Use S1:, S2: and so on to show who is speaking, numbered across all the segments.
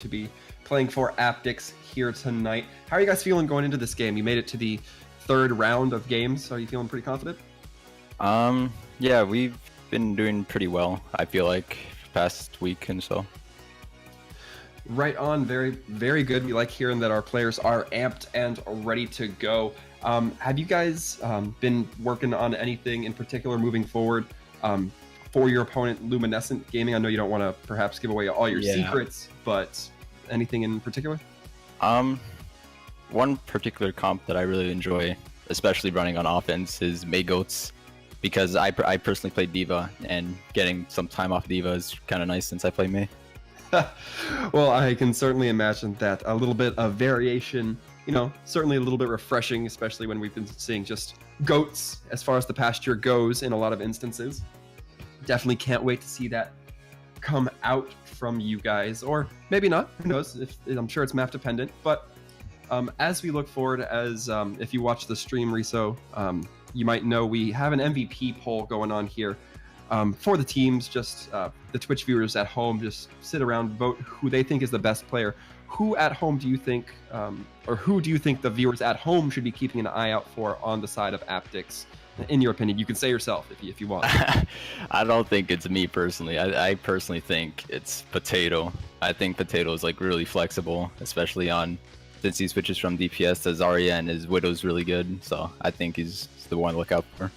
S1: to be playing for Aptyx here tonight. How are you guys feeling going into this game? You made it to the third round of games. Are you feeling pretty confident?
S2: Yeah, we've been doing pretty well, I feel like, past week and so.
S1: Right on, very, very good. We like hearing that our players are amped and ready to go. Have you guys been working on anything in particular moving forward for your opponent, Luminescent Gaming? I know you don't want to perhaps give away all your secrets, but anything in particular?
S2: One particular comp that I really enjoy, especially running on offense, is May Goats, because I personally play Diva, and getting some time off Diva is kind of nice since I play May.
S1: Well, I can certainly imagine that. A little bit of variation, you know, certainly a little bit refreshing, especially when we've been seeing just goats as far as the past year goes in a lot of instances. Definitely can't wait to see that come out from you guys, or maybe not, who knows, I'm sure it's map dependent. But as we look forward, as if you watch the stream, Riso, you might know we have an MVP poll going on here. For the teams, just the Twitch viewers at home, just sit around, vote who they think is the best player. Who at home do you think, or who do you think the viewers at home should be keeping an eye out for on the side of Aptyx? In your opinion, you can say yourself if you want.
S2: I don't think it's me personally. I personally think it's Potato. I think Potato is like really flexible, especially since he switches from DPS to Zarya, and his Widow's really good. So I think he's the one to look out for.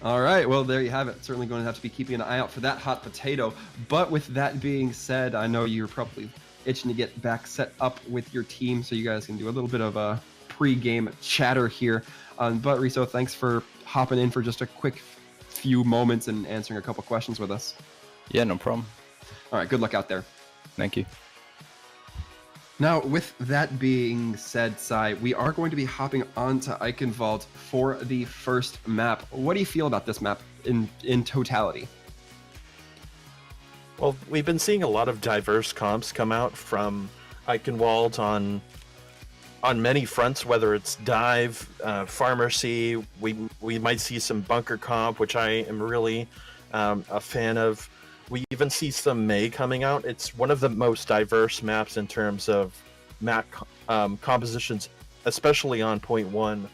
S1: All right, well, there you have it. Certainly going to have to be keeping an eye out for that hot potato. But with that being said, I know you're probably itching to get back set up with your team, so you guys can do a little bit of a pre-game chatter here. But Riso, thanks for hopping in for just a quick few moments and answering a couple questions with us.
S2: Yeah, no problem.
S1: All right, good luck out there.
S2: Thank you.
S1: Now, with that being said, Sai, we are going to be hopping onto Eichenwald for the first map. What do you feel about this map in totality?
S3: Well, we've been seeing a lot of diverse comps come out from Eichenwald on many fronts, whether it's dive, pharmacy. We might see some bunker comp, which I am really a fan of. We even see some May coming out. It's one of the most diverse maps in terms of map compositions, especially on point one.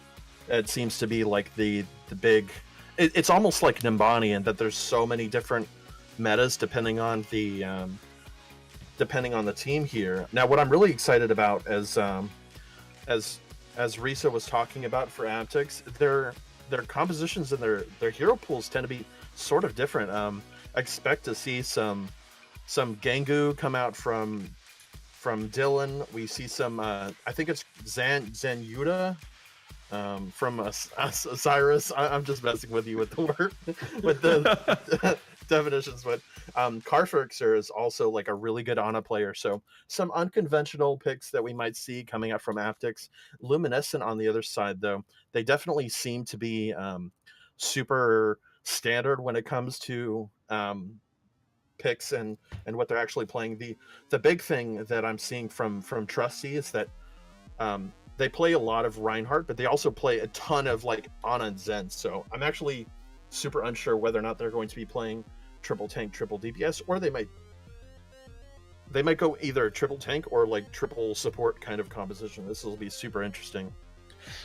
S3: It seems to be like the big. It's almost like Nimbani in that there's so many different metas depending on the team here. Now, what I'm really excited about as Risa was talking about for Aptyx, their compositions and their hero pools tend to be sort of different. I expect to see some Gangu come out from Dylan. We see some I think it's Zanyuda from Osiris. I'm just messing with you with the word with the definitions, but Carfixer is also like a really good Ana player. So some unconventional picks that we might see coming out from Aptyx. Luminescent on the other side, though, they definitely seem to be super standard when it comes to picks and what they're actually playing. The big thing that I'm seeing from Trusty is that they play a lot of Reinhardt, but they also play a ton of like Ana and Zen. So I'm actually super unsure whether or not they're going to be playing triple tank, triple DPS, or they might go either triple tank or like triple support kind of composition. This will be super interesting.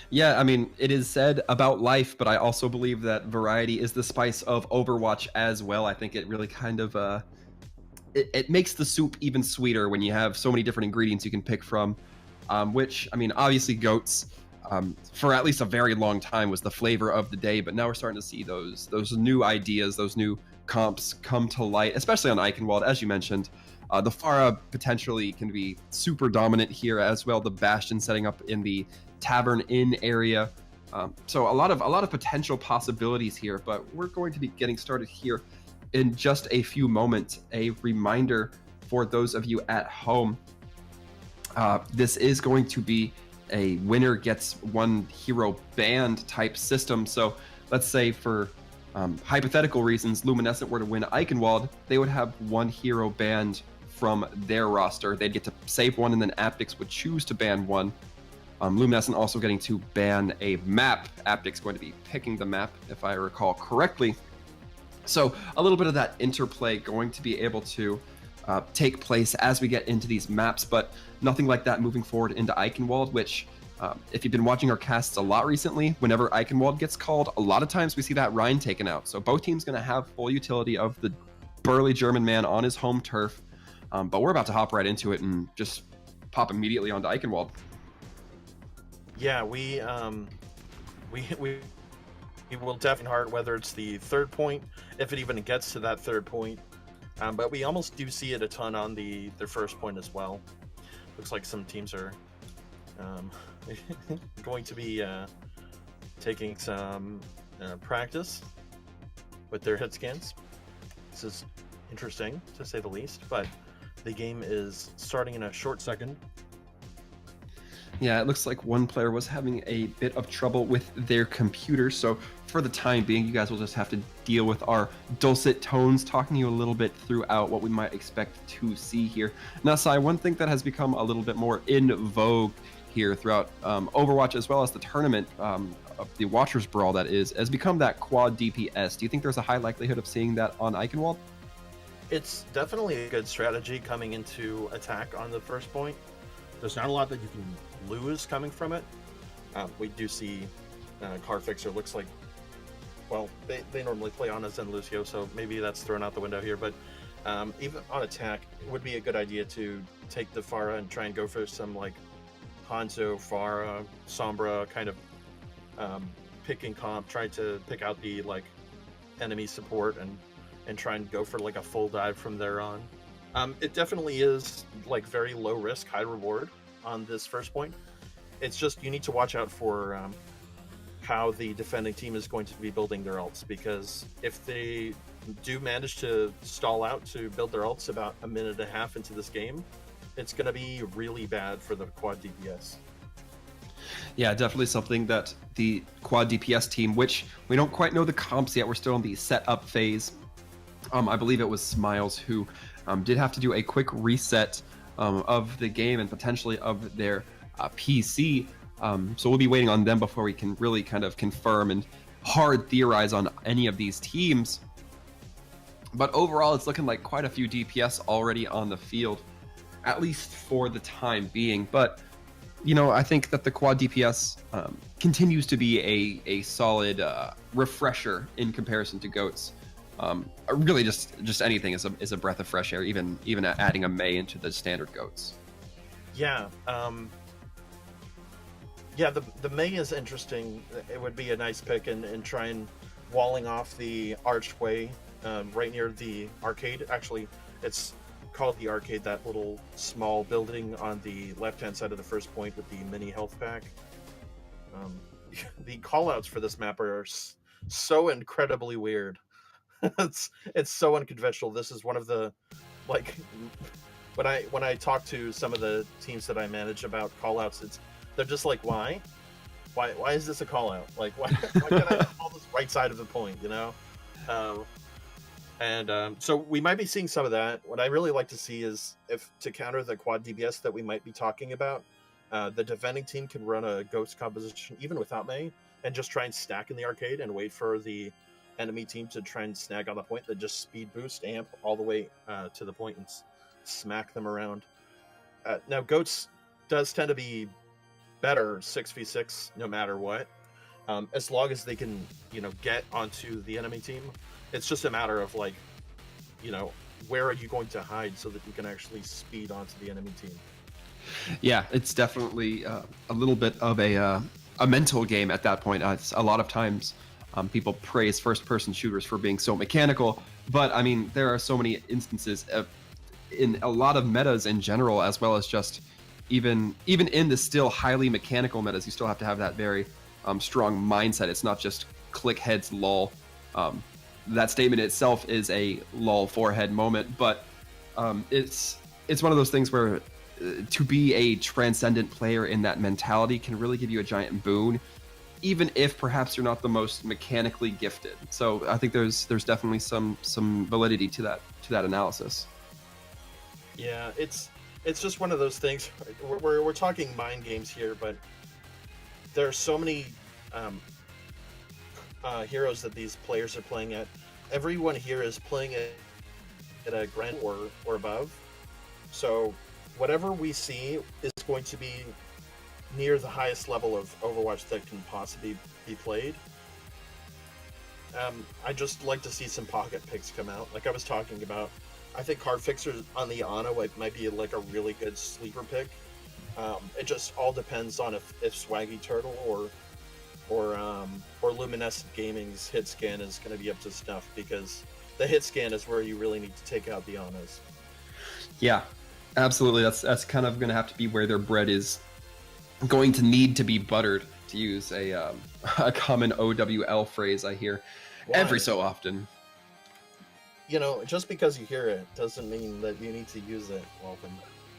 S1: Yeah, I mean, it is said about life, but I also believe that variety is the spice of Overwatch as well. I think it really kind of it makes the soup even sweeter when you have so many different ingredients you can pick from, which, I mean, obviously goats for at least a very long time was the flavor of the day, but now we're starting to see those new ideas, those new comps come to light, especially on Eichenwald, as you mentioned. The Pharah potentially can be super dominant here as well. The Bastion setting up in the Tavern Inn area. So a lot of potential possibilities here, but we're going to be getting started here in just a few moments. A reminder for those of you at home, this is going to be a winner gets one hero banned type system. So let's say for hypothetical reasons, Luminescent were to win Eichenwald, they would have one hero banned from their roster. They'd get to save one, and then Aptyx would choose to ban one. Luminescent also getting to ban a map. Aptyx going to be picking the map, if I recall correctly. So a little bit of that interplay going to be able to take place as we get into these maps, but nothing like that moving forward into Eichenwald, which if you've been watching our casts a lot recently, whenever Eichenwald gets called, a lot of times we see that Rhine taken out. So both teams going to have full utility of the burly German man on his home turf, but we're about to hop right into it and just pop immediately onto Eichenwald.
S3: Yeah, we will definitely hard whether it's the third point, if it even gets to that third point. But we almost do see it a ton on their first point as well. Looks like some teams are going to be taking some practice with their hit scans. This is interesting, to say the least, but the game is starting in a short second.
S1: Yeah, it looks like one player was having a bit of trouble with their computer, so for the time being, you guys will just have to deal with our dulcet tones, talking to you a little bit throughout what we might expect to see here. Now, Sai, one thing that has become a little bit more in vogue here throughout Overwatch, as well as the tournament of the Watchers Brawl, that is, has become that quad DPS. Do you think there's a high likelihood of seeing that on Eichenwald?
S3: It's definitely a good strategy coming into attack on the first point. There's not a lot that you can lose coming from it. We do see Carfixer looks like, well, they normally play Ana and Lucio, so maybe that's thrown out the window here, but even on attack, it would be a good idea to take the Pharah and try and go for some like Hanzo, Pharah, Sombra kind of picking comp, try to pick out the like enemy support and try and go for like a full dive from there on. It definitely is like very low risk, high reward on this first point. It's just you need to watch out for how the defending team is going to be building their ults, because if they do manage to stall out to build their ults about a minute and a half into this game, it's going to be really bad for the quad DPS.
S1: Yeah, definitely something that the quad DPS team, which we don't quite know the comps yet, we're still in the setup phase. I believe it was Smiles who did have to do a quick reset of the game and potentially of their PC. So we'll be waiting on them before we can really kind of confirm and hard theorize on any of these teams. But overall, it's looking like quite a few DPS already on the field, at least for the time being. But, you know, I think that the quad DPS continues to be a solid refresher in comparison to GOATs. Really, just anything is a breath of fresh air. Even adding a Mei into the standard GOATs.
S3: Yeah, yeah. The Mei is interesting. It would be a nice pick and try and walling off the archway right near the arcade. Actually, it's called the arcade. That little small building on the left-hand side of the first point with the mini health pack. The callouts for this map are so incredibly weird. it's so unconventional. This is one of the, like, when I talk to some of the teams that I manage about callouts, they're just like, why is this a callout? Like, why can't I call this right side of the point, you know? So we might be seeing some of that. What I really like to see is, if to counter the quad DPS that we might be talking about, the defending team can run a ghost composition even without Mei and just try and stack in the arcade and wait for the enemy team to try and snag on the point, that just speed boost amp all the way to the point and smack them around. Now GOATS does tend to be better 6v6 no matter what, as long as they can, you know, get onto the enemy team. It's just a matter of, like, you know, where are you going to hide so that you can actually speed onto the enemy team.
S1: Yeah, it's definitely a little bit of a mental game at that point. It's a lot of times people praise first-person shooters for being so mechanical, but I mean, there are so many instances in a lot of metas in general, as well as just even in the still highly mechanical metas, you still have to have that very strong mindset. It's not just click heads lol. That statement itself is a lol forehead moment, but it's one of those things where to be a transcendent player in that mentality can really give you a giant boon, even if perhaps you're not the most mechanically gifted. So I think there's definitely some validity to that analysis.
S3: Yeah, it's just one of those things. We're talking mind games here, but there are so many heroes that these players are playing at. Everyone here is playing at at a grand or above. So whatever we see is going to be near the highest level of Overwatch that can possibly be played. I just like to see some pocket picks come out. Like I was talking about, I think Card Fixer on the Ana might be like a really good sleeper pick. It just all depends on if Swaggy Turtle or Luminescent Gaming's hit scan is going to be up to snuff, because the hit scan is where you really need to take out the Anas.
S1: Yeah, absolutely. That's kind of going to have to be where their bread is going to need to be buttered, to use a common OWL phrase I hear every so often.
S3: You know, just because you hear it doesn't mean that you need to use it often.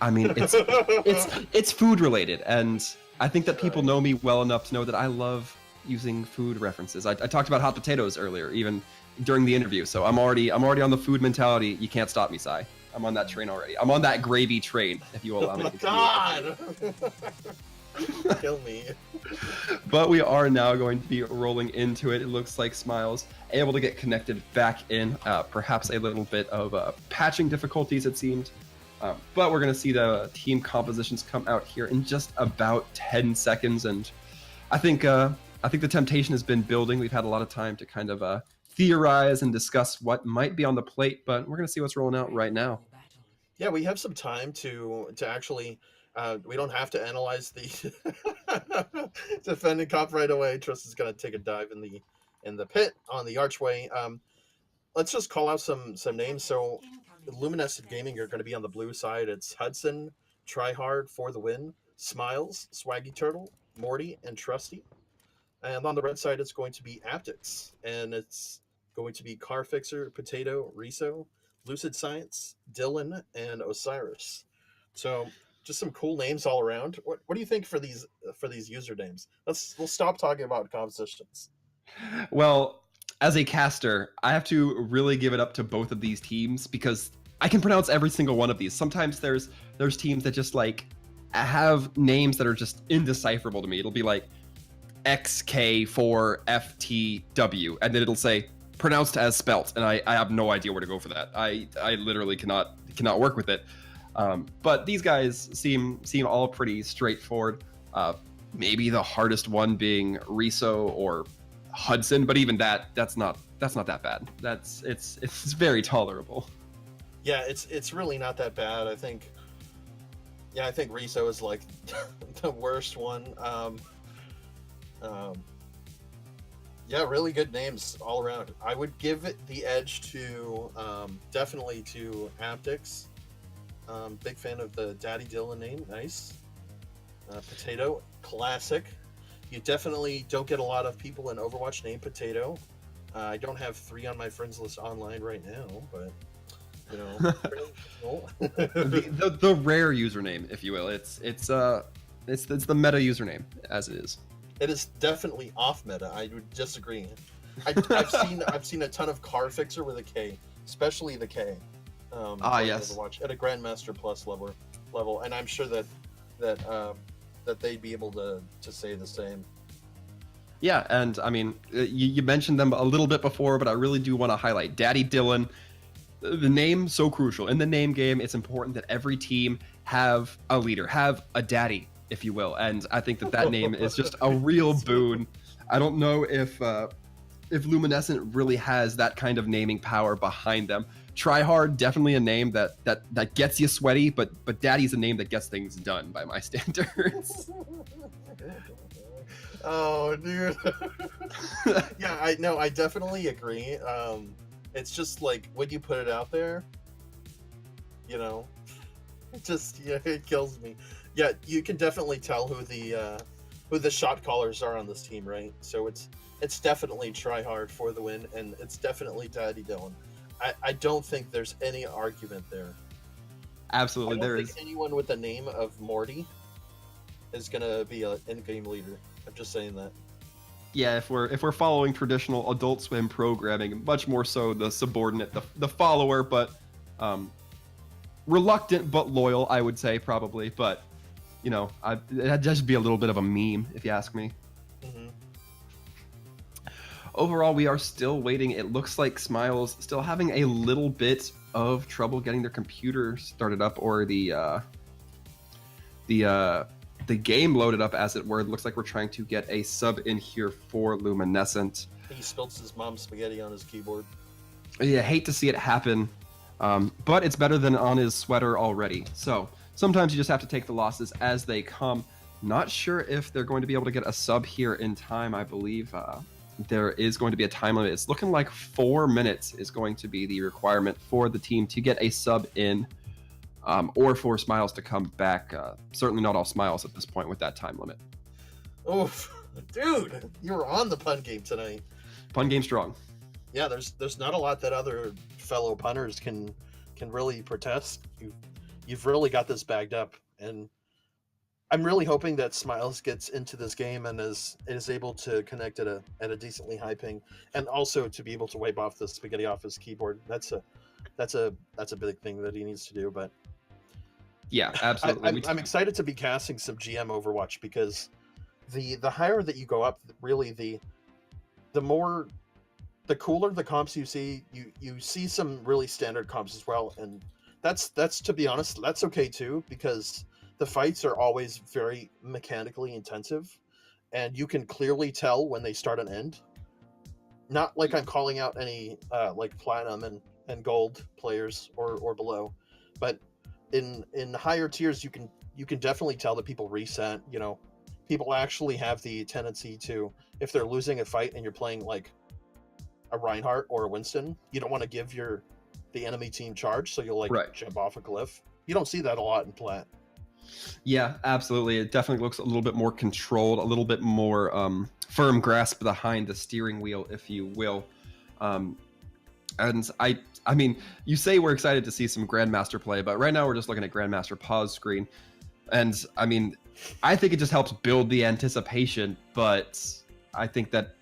S1: I mean, it's food related, and I think that people know me well enough to know that I love using food references. I talked about hot potatoes earlier, even during the interview. So I'm already on the food mentality. You can't stop me, Sai. I'm on that train already. I'm on that gravy train, if you will allow me to continue.
S3: God! Kill me.
S1: But we are now going to be rolling into it. It looks like Smiles able to get connected back in. Perhaps a little bit of patching difficulties, it seemed. But we're going to see the team compositions come out here in just about 10 seconds. And I think the temptation has been building. We've had a lot of time to kind of theorize and discuss what might be on the plate, but we're going to see what's rolling out right now.
S3: Yeah, we have some time to actually... we don't have to analyze the defending comp right away. Tristan's going to take a dive in the pit on the archway. Let's just call out some names. So Luminescent Gaming are going to be on the blue side. It's Hudson, Tryhard for the win, Smiles, Swaggy Turtle, Morty, and Trusty. And on the red side, it's going to be Aptyx. And it's going to be Car Fixer, Potato, Riso, Lucid Science, Dylan, and Osiris. So just some cool names all around. What do you think for these usernames? We'll stop talking about compositions.
S1: Well, as a caster, I have to really give it up to both of these teams, because I can pronounce every single one of these. Sometimes there's teams that just like have names that are just indecipherable to me. It'll be like XK4FTW, and then it'll say pronounced as spelt, and I have no idea where to go for that. I literally cannot work with it. But these guys seem all pretty straightforward. Maybe the hardest one being Riso or Hudson, but even that's not that bad. It's very tolerable.
S3: Yeah, it's really not that bad. I think Riso is like the worst one. Yeah, really good names all around. I would give it the edge to definitely to Aptyx. Big fan of the Daddy Dylan name. Nice. Potato, classic. You definitely don't get a lot of people in Overwatch named Potato. I don't have 3 on my friends list online right now, but you know,
S1: the rare username, if you will. It's the meta username as it is.
S3: It is definitely off meta. I would disagree. I've seen a ton of Car Fixer with a K, especially the K.
S1: Yes.
S3: Overwatch at a Grandmaster Plus level, and I'm sure that they'd be able to say the same.
S1: Yeah, and I mean, you mentioned them a little bit before, but I really do want to highlight Daddy Dylan. The name, so crucial. In the name game, it's important that every team have a leader, have a daddy, if you will. And I think that name is just a real boon. I don't know if Luminescent really has that kind of naming power behind them. Tryhard, definitely a name that gets you sweaty, but Daddy's a name that gets things done by my standards.
S3: Oh, dude. Yeah, I definitely agree. It's just like when you put it out there, you know, it kills me. Yeah, you can definitely tell who the shot callers are on this team, right? So it's definitely Tryhard for the win, and it's definitely Daddy Dylan. I don't think there's any argument there.
S1: Absolutely, there is.
S3: Anyone with the name of Morty is gonna be an in-game leader. I'm just saying that.
S1: Yeah, if we're following traditional Adult Swim programming, much more so the subordinate, the follower, but reluctant but loyal, I would say probably. But you know, it'd just be a little bit of a meme if you ask me.
S3: Mm-hmm.
S1: Overall, we are still waiting. It looks like Smiles still having a little bit of trouble getting their computer started up, or the game loaded up, as it were. It looks like we're trying to get a sub in here for Luminescent.
S3: He spilled his mom's spaghetti on his keyboard.
S1: Yeah, hate to see it happen, but it's better than on his sweater already. So sometimes you just have to take the losses as they come. Not sure if they're going to be able to get a sub here in time. I believe there is going to be a time limit. It's looking like 4 minutes is going to be the requirement for the team to get a sub in, or for Smiles to come back. Certainly not all Smiles at this point with that time limit.
S3: Oh, dude, you were on the pun game tonight.
S1: Pun game strong.
S3: Yeah, there's not a lot that other fellow punters can really protest. You've really got this bagged up, and I'm really hoping that Smiles gets into this game and is able to connect at a decently high ping, and also to be able to wipe off the spaghetti off his keyboard. That's a big thing that he needs to do. But
S1: yeah, absolutely.
S3: I'm excited to be casting some GM Overwatch, because the higher that you go up, really the cooler the comps you see. You see some really standard comps as well, and that's to be honest, that's okay too, because the fights are always very mechanically intensive, and you can clearly tell when they start and end. Not like I'm calling out any like platinum and gold players or below, but in higher tiers you can definitely tell that people reset. You know, people actually have the tendency to, if they're losing a fight and you're playing like a Reinhardt or a Winston, you don't want to give the enemy team charge, so you'll jump off a cliff. You don't see that a lot in Plat.
S1: Yeah, absolutely. It definitely looks a little bit more controlled, a little bit more firm grasp behind the steering wheel, if you will. And I mean, you say we're excited to see some Grandmaster play, but right now we're just looking at Grandmaster pause screen. And I mean, I think it just helps build the anticipation, but I think that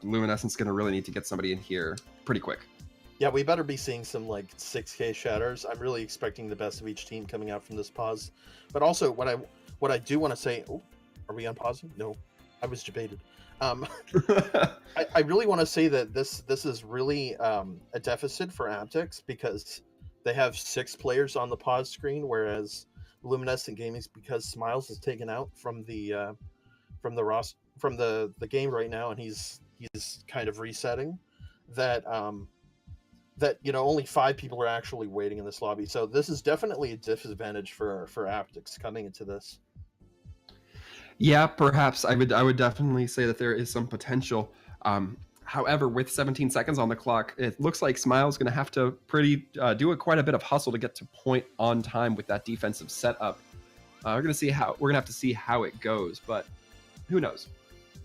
S1: Luminescent's going to really need to get somebody in here pretty quick.
S3: Yeah, we better be seeing some like 6K shatters. I'm really expecting the best of each team coming out from this pause. But also, what I do want to say, are we on pause? No, I was debated. I really want to say that this is really a deficit for Aptyx, because they have 6 players on the pause screen, whereas Luminescent Gaming, because Smiles is taken out from the game right now, and he's kind of resetting, that only 5 people are actually waiting in this lobby. So this is definitely a disadvantage for Aptyx coming into this.
S1: Yeah, perhaps I would definitely say that there is some potential. However, with 17 seconds on the clock, it looks like Smile's going to have to do quite a bit of hustle to get to point on time with that defensive setup. We're going to have to see how it goes, but who knows?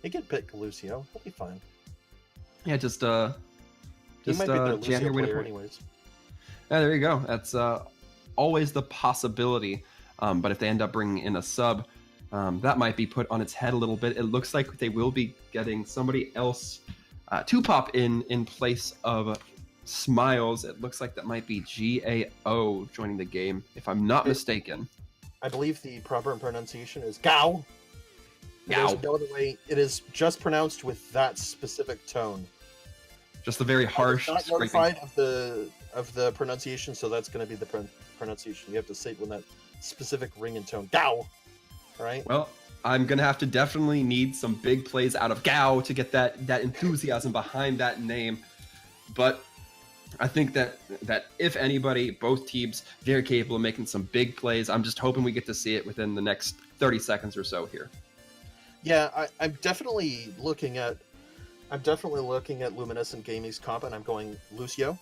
S3: He can pick Lucio. He'll be fine.
S1: Yeah, just
S3: he might be their Lucio player anyways.
S1: Yeah, there you go. That's always the possibility. But if they end up bringing in a sub, that might be put on its head a little bit. It looks like they will be getting somebody else to pop in place of Smiles. It looks like that might be GAO joining the game, if I'm not mistaken.
S3: I believe the proper pronunciation is Gao.
S1: Gao.
S3: There's no other way. It is just pronounced with that specific tone.
S1: Just the very harsh.
S3: I'm not notified of the pronunciation, so that's going to be the pronunciation. You have to say it with that specific ring and tone. Gao. All right.
S1: Well, I'm gonna have to definitely need some big plays out of Gao to get that enthusiasm behind that name. But I think that if anybody, both teams very capable of making some big plays. I'm just hoping we get to see it within the next 30 seconds or so here.
S3: Yeah, I'm definitely looking at Luminescent Gaming's comp, and I'm going Lucio.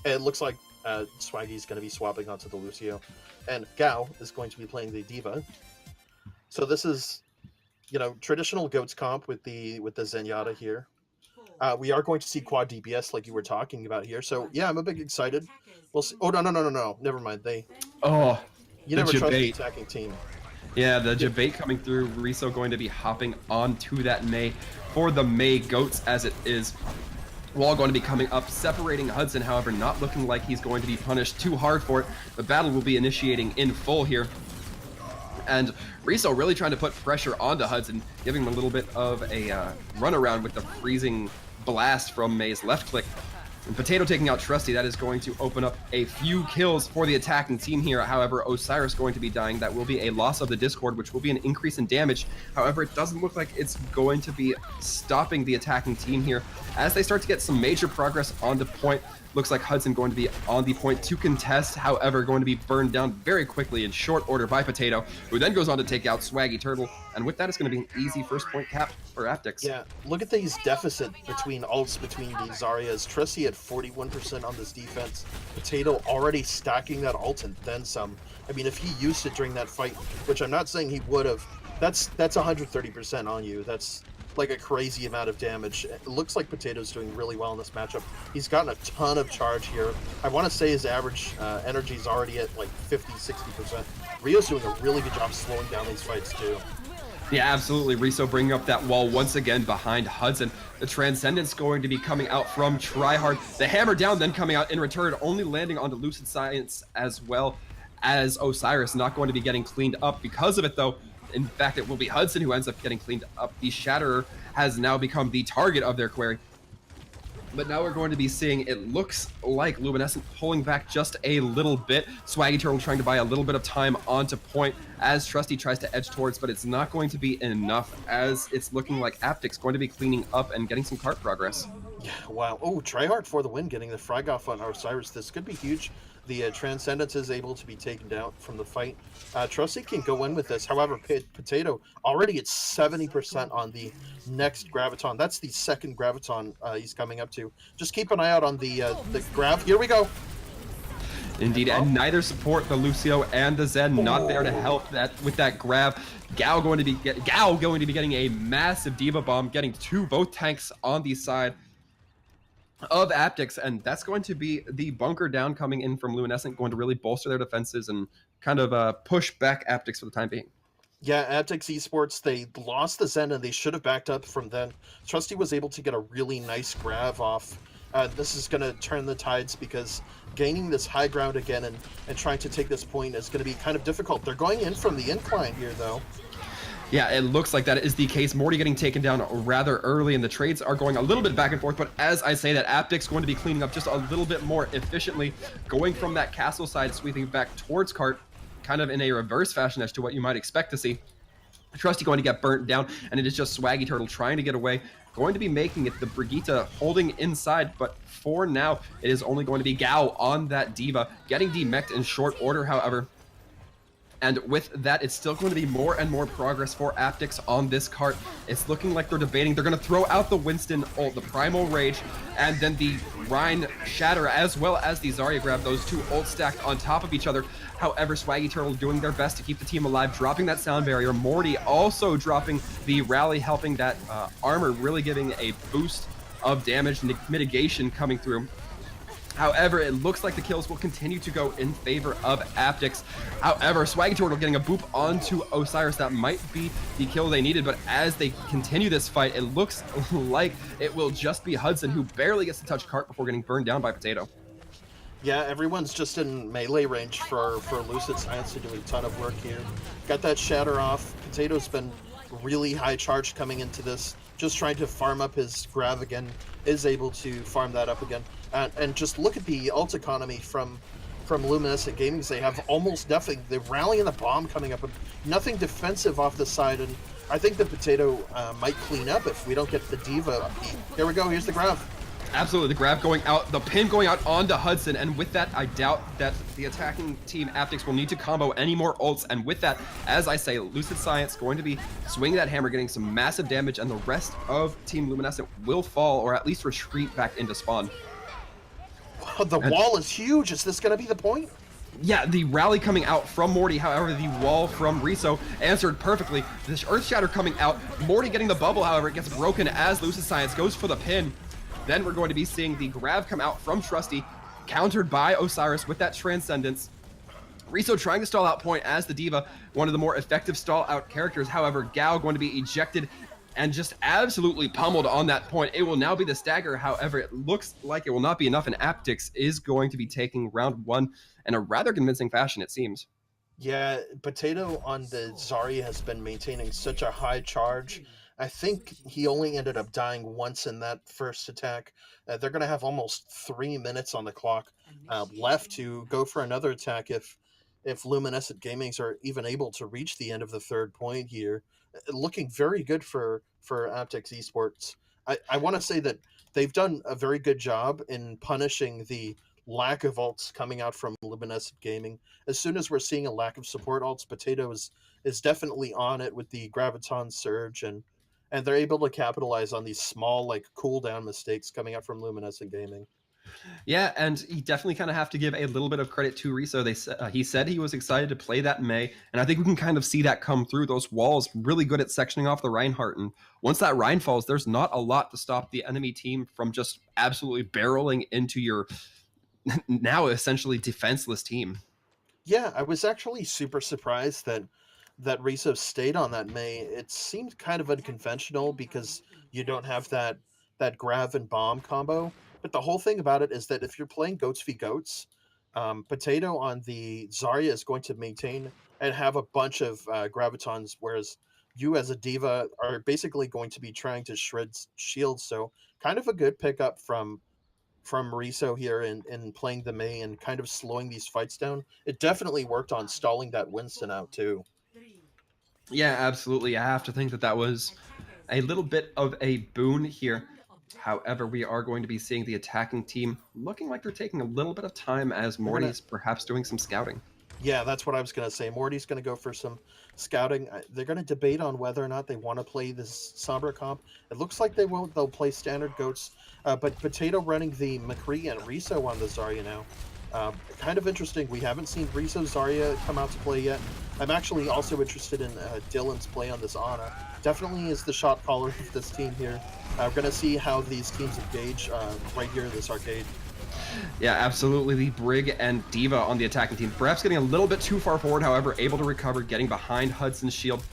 S3: And it looks like Swaggy's going to be swapping onto the Lucio, and Gao is going to be playing the Diva. So this is, traditional GOATS comp with the Zenyatta here. We are going to see quad DPS like you were talking about here. So yeah, I'm a bit excited. We'll see. Oh no, never mind. You never trust the attacking team.
S1: Yeah, the debate coming through. Riso going to be hopping onto that Mei for the Mei GOATS as it is. Wall going to be coming up, separating Hudson, however, not looking like he's going to be punished too hard for it. The battle will be initiating in full here. And Riso really trying to put pressure onto Hudson, giving him a little bit of a runaround with the freezing blast from Mei's left click. And Potato taking out Trusty, that is going to open up a few kills for the attacking team here. However, Osiris going to be dying. That will be a loss of the Discord, which will be an increase in damage. However, it doesn't look like it's going to be stopping the attacking team here. As they start to get some major progress on the point, looks like Hudson going to be on the point to contest, however, going to be burned down very quickly in short order by Potato, who then goes on to take out Swaggy Turtle, and with that, it's going to be an easy first point cap for Aptyx.
S3: Yeah, look at these deficit between ults between these Zaryas. Trissy at 41% on this defense. Potato already stacking that ult and then some. I mean, if he used it during that fight, which I'm not saying he would have, that's 130% on you. That's like a crazy amount of damage. It looks like Potato's doing really well in this matchup. He's gotten a ton of charge here. I want to say his average energy is already at like 50-60%. Rio's doing a really good job slowing down these fights too.
S1: Yeah, absolutely. Riso bringing up that wall once again behind Hudson. The Transcendence going to be coming out from Tryhard. The hammer down then coming out in return, only landing onto Lucid Science as well as Osiris. Not going to be getting cleaned up because of it though. In fact, it will be Hudson who ends up getting cleaned up. The Shatterer has now become the target of their query. But now we're going to be seeing, it looks like Luminescent pulling back just a little bit. Swaggy Turtle trying to buy a little bit of time onto point as Trusty tries to edge towards, but it's not going to be enough as it's looking like Aptyx going to be cleaning up and getting some cart progress.
S3: Yeah, wow. Oh, Tryhard for the win, getting the frag off on Osiris. This could be huge. The Transcendence is able to be taken down from the fight. Trusty can go in with this. However, Potato already at 70% on the next Graviton. That's the second Graviton he's coming up to. Just keep an eye out on the Grav. Here we go.
S1: Indeed, and neither support, the Lucio and the Zen, not there to help that with that grab. Gao going to be getting a massive Diva Bomb, getting both tanks on the side of Aptyx, and that's going to be the bunker down coming in from Luminescent, going to really bolster their defenses and kind of push back Aptyx for the time being.
S3: Yeah, Aptyx Esports, they lost the Zen and they should have backed up from then. Trusty was able to get a really nice grab off. This is going to turn the tides because gaining this high ground again and trying to take this point is going to be kind of difficult. They're going in from the incline here, though.
S1: Yeah, it looks like that is the case. Morty getting taken down rather early, and the trades are going a little bit back and forth, but as I say that, Aptyx going to be cleaning up just a little bit more efficiently, going from that castle side, sweeping back towards cart, kind of in a reverse fashion as to what you might expect to see. Trusty going to get burnt down, and it is just Swaggy Turtle trying to get away, going to be making it the Brigitte holding inside, but for now, it is only going to be Gao on that Diva, getting demech'd in short order, however. And with that, it's still going to be more and more progress for Aptyx on this cart. It's looking like they're debating. They're going to throw out the Winston ult, the Primal Rage, and then the Rhine Shatter, as well as the Zarya Grab, those two ults stacked on top of each other. However, Swaggy Turtle doing their best to keep the team alive, dropping that sound barrier. Morty also dropping the rally, helping that armor, really giving a boost of damage mitigation coming through. However, it looks like the kills will continue to go in favor of Aptyx. However, Swaggy Turtle getting a boop onto Osiris. That might be the kill they needed, but as they continue this fight, it looks like it will just be Hudson who barely gets to touch cart before getting burned down by Potato.
S3: Yeah, everyone's just in melee range for Lucid Science to do a ton of work here. Got that shatter off. Potato's been really high charged coming into this. Just trying to farm up his grab again. Is able to farm that up again. And just look at the ult economy from Luminescent Gaming. They have almost nothing. They're rallying the bomb coming up, and nothing defensive off the side. And I think the Potato might clean up if we don't get the Diva. Here we go. Here's the grab.
S1: Absolutely, the grab going out, the pin going out onto Hudson, and with that, I doubt that the attacking team Aptyx will need to combo any more ults, and with that, as I say, Lucid Science going to be swinging that hammer, getting some massive damage, and the rest of Team Luminescent will fall, or at least retreat back into spawn.
S3: Wow, the wall is huge. Is this going to be the point?
S1: Yeah, the rally coming out from Morty, however, the wall from Riso answered perfectly. This Earth Shatter coming out, Morty getting the bubble, however, it gets broken as Lucid Science goes for the pin. Then we're going to be seeing the grab come out from Trusty, countered by Osiris with that Transcendence. Riso trying to stall out point as the Diva, one of the more effective stall out characters. However, Gao going to be ejected and just absolutely pummeled on that point. It will now be the stagger. However, it looks like it will not be enough, and Aptyx is going to be taking round one in a rather convincing fashion, it seems.
S3: Yeah, Potato on the Zarya has been maintaining such a high charge. I think he only ended up dying once in that first attack. They're going to have almost 3 minutes on the clock left to go for another attack if Luminescent Gamings are even able to reach the end of the third point here. Looking very good for Aptyx Esports. I want to say that they've done a very good job in punishing the lack of ults coming out from Luminescent Gaming. As soon as we're seeing a lack of support ults, Potato is definitely on it with the Graviton Surge, and they're able to capitalize on these small like cooldown mistakes coming out from Luminescent Gaming.
S1: Yeah, and you definitely kind of have to give a little bit of credit to Riso. He said he was excited to play that Mei, and I think we can kind of see that come through. Those walls really good at sectioning off the Reinhardt, and once that Rein falls, there's not a lot to stop the enemy team from just absolutely barreling into your now essentially defenseless team.
S3: Yeah, I was actually super surprised that Riso stayed on that Mei. It seemed kind of unconventional because you don't have that grav and bomb combo. But the whole thing about it is that if you're playing goats v goats, Potato on the Zarya is going to maintain and have a bunch of gravitons, whereas you as a diva are basically going to be trying to shred shields. So kind of a good pickup from Riso here in playing the Mei and kind of slowing these fights down. It definitely worked on stalling that Winston out too.
S1: Yeah, absolutely. I have to think that that was a little bit of a boon here. However, we are going to be seeing the attacking team looking like they're taking a little bit of time as Morty's perhaps doing some scouting.
S3: Yeah, that's what I was going to say. Morty's going to go for some scouting. They're going to debate on whether or not they want to play this Sombra comp. It looks like they won't. They'll play standard goats. But Potato running the McCree and Riso on the Zarya now. Kind of interesting. We haven't seen Riso Zarya come out to play yet. I'm actually also interested in Dylan's play on this Ana. Definitely is the shot caller of this team here. We're going to see how these teams engage right here in this arcade.
S1: Yeah, absolutely. The Brig and Diva on the attacking team. Perhaps getting a little bit too far forward, however, able to recover, getting behind Hudson's shield.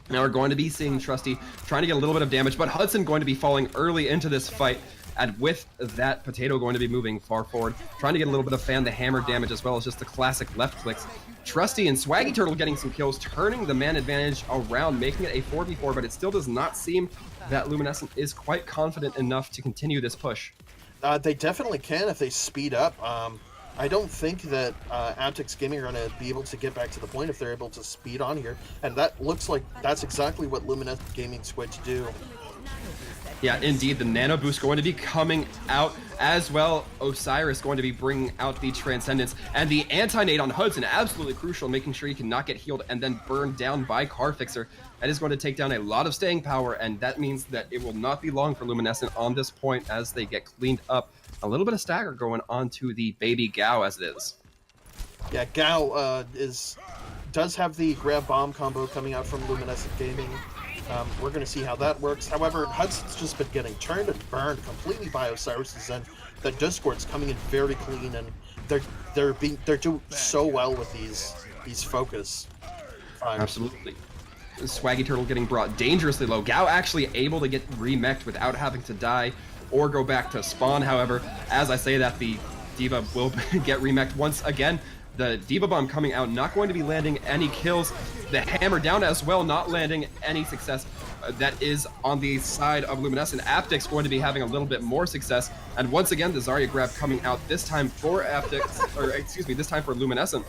S1: Now we're going to be seeing Trusty trying to get a little bit of damage, but Hudson going to be falling early into this fight. And with that, Potato going to be moving far forward, trying to get a little bit of fan the hammer damage as well as just the classic left clicks. Trusty and Swaggy Turtle getting some kills, turning the man advantage around, making it a 4v4, but it still does not seem that Luminescent is quite confident enough to continue this push.
S3: They definitely can if they speed up. I don't think that Aptyx Gaming are going to be able to get back to the point if they're able to speed on here. And that looks like that's exactly what Luminescent Gaming's going to do.
S1: Yeah, indeed, the Nano Boost going to be coming out as well. Osiris going to be bringing out the Transcendence. And the Anti-Nade on Hudson, absolutely crucial, making sure he cannot get healed and then burned down by Car Fixer. That is going to take down a lot of staying power, and that means that it will not be long for Luminescent on this point as they get cleaned up. A little bit of stagger going on to the baby Gao as it is.
S3: Yeah, Gao does have the grab bomb combo coming out from Luminescent Gaming. We're going to see how that works. However, Hudson's just been getting turned and burned completely by Osiris's end. The Discord's coming in very clean, and they're doing so well with these focus.
S1: Absolutely. Swaggy Turtle getting brought dangerously low. Gao actually able to get remech'd without having to die or go back to spawn. However, as I say that, the Diva will get remech'd once again. The Diva Bomb coming out, not going to be landing any kills. The Hammer down as well, not landing any success. That is on the side of Luminescent. Aptyx going to be having a little bit more success. And once again, the Zarya grab coming out, this time for Aptyx, or excuse me, this time for Luminescent.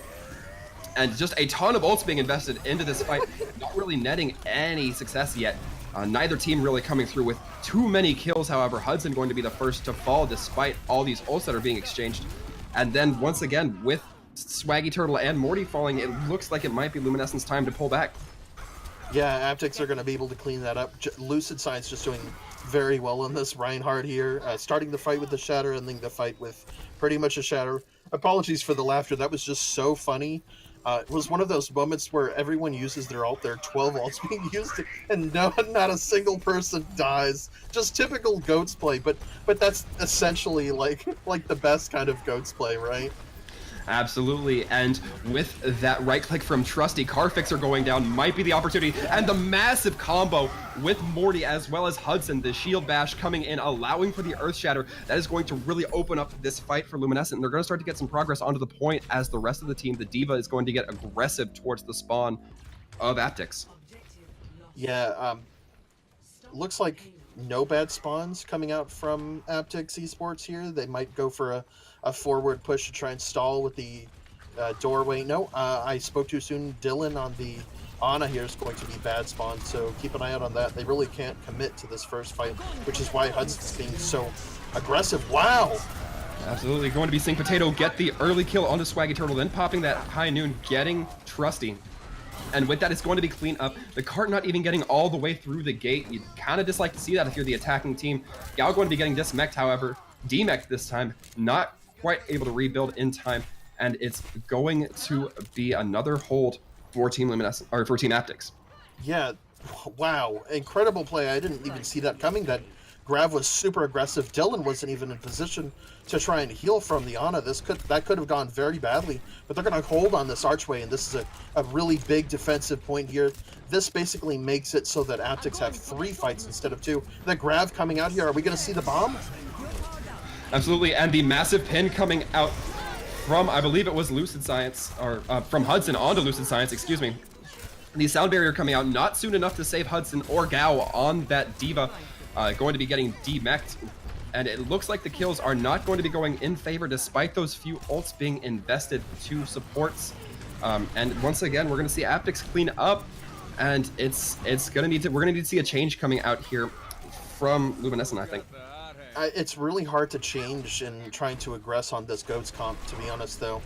S1: And just a ton of ults being invested into this fight, not really netting any success yet. Neither team really coming through with too many kills. However, Hudson going to be the first to fall despite all these ults that are being exchanged. And then once again, with Swaggy Turtle and Morty falling, it looks like it might be Luminescent's time to pull back.
S3: Yeah, Aptyx are going to be able to clean that up. Lucid Side's just doing very well on this. Reinhardt here, starting the fight with the Shatter, ending the fight with pretty much a Shatter. Apologies for the laughter, that was just so funny. It was one of those moments where everyone uses their ult, there are 12 ults being used, and not a single person dies. Just typical GOATS play, but that's essentially like the best kind of GOATS play, right?
S1: Absolutely, and with that right click from Trusty, Car Fixer going down might be the opportunity, and the massive combo with Morty as well as Hudson, the shield bash coming in, allowing for the Earth Shatter. That is going to really open up this fight for Luminescent, and they're going to start to get some progress onto the point as the rest of the team, the Diva, is going to get aggressive towards the spawn of Aptyx.
S3: Yeah, looks like no bad spawns coming out from Aptyx Esports here. They might go for a forward push to try and stall with the doorway. No, I spoke too soon. Dylan on the Ana here is going to be bad spawn, so keep an eye out on that. They really can't commit to this first fight, which is why Hudson's being so aggressive. Wow!
S1: Absolutely going to be seeing Potato get the early kill onto Swaggy Turtle, then popping that High Noon, getting Trusty. And with that, it's going to be clean up. The cart not even getting all the way through the gate. You'd kind of dislike to see that if you're the attacking team. Gao going to be getting dismech'd, however. Demech'd this time, not quite able to rebuild in time. And it's going to be another hold for Team Luminescent, or for Team Aptyx.
S3: Yeah, wow, incredible play. I didn't even see that coming. That Grav was super aggressive. Dylan wasn't even in position to try and heal from the Ana. That could have gone very badly, but they're going to hold on this archway, and this is a really big defensive point here. This basically makes it so that Aptyx have 3 fights instead of 2. The Grav coming out here, are we going to see the bomb?
S1: Absolutely, and the massive pin coming out from, I believe it was Lucid Science, or from Hudson onto Lucid Science, excuse me. The sound barrier coming out not soon enough to save Hudson or Gao on that Diva. Going to be getting demech'd, and it looks like the kills are not going to be going in favor despite those few ults being invested to supports. And once again, we're going to see Aptyx clean up, and we're going to need to see a change coming out here from Luminescent, I think.
S3: It's really hard to change in trying to aggress on this Goats comp, to be honest, though.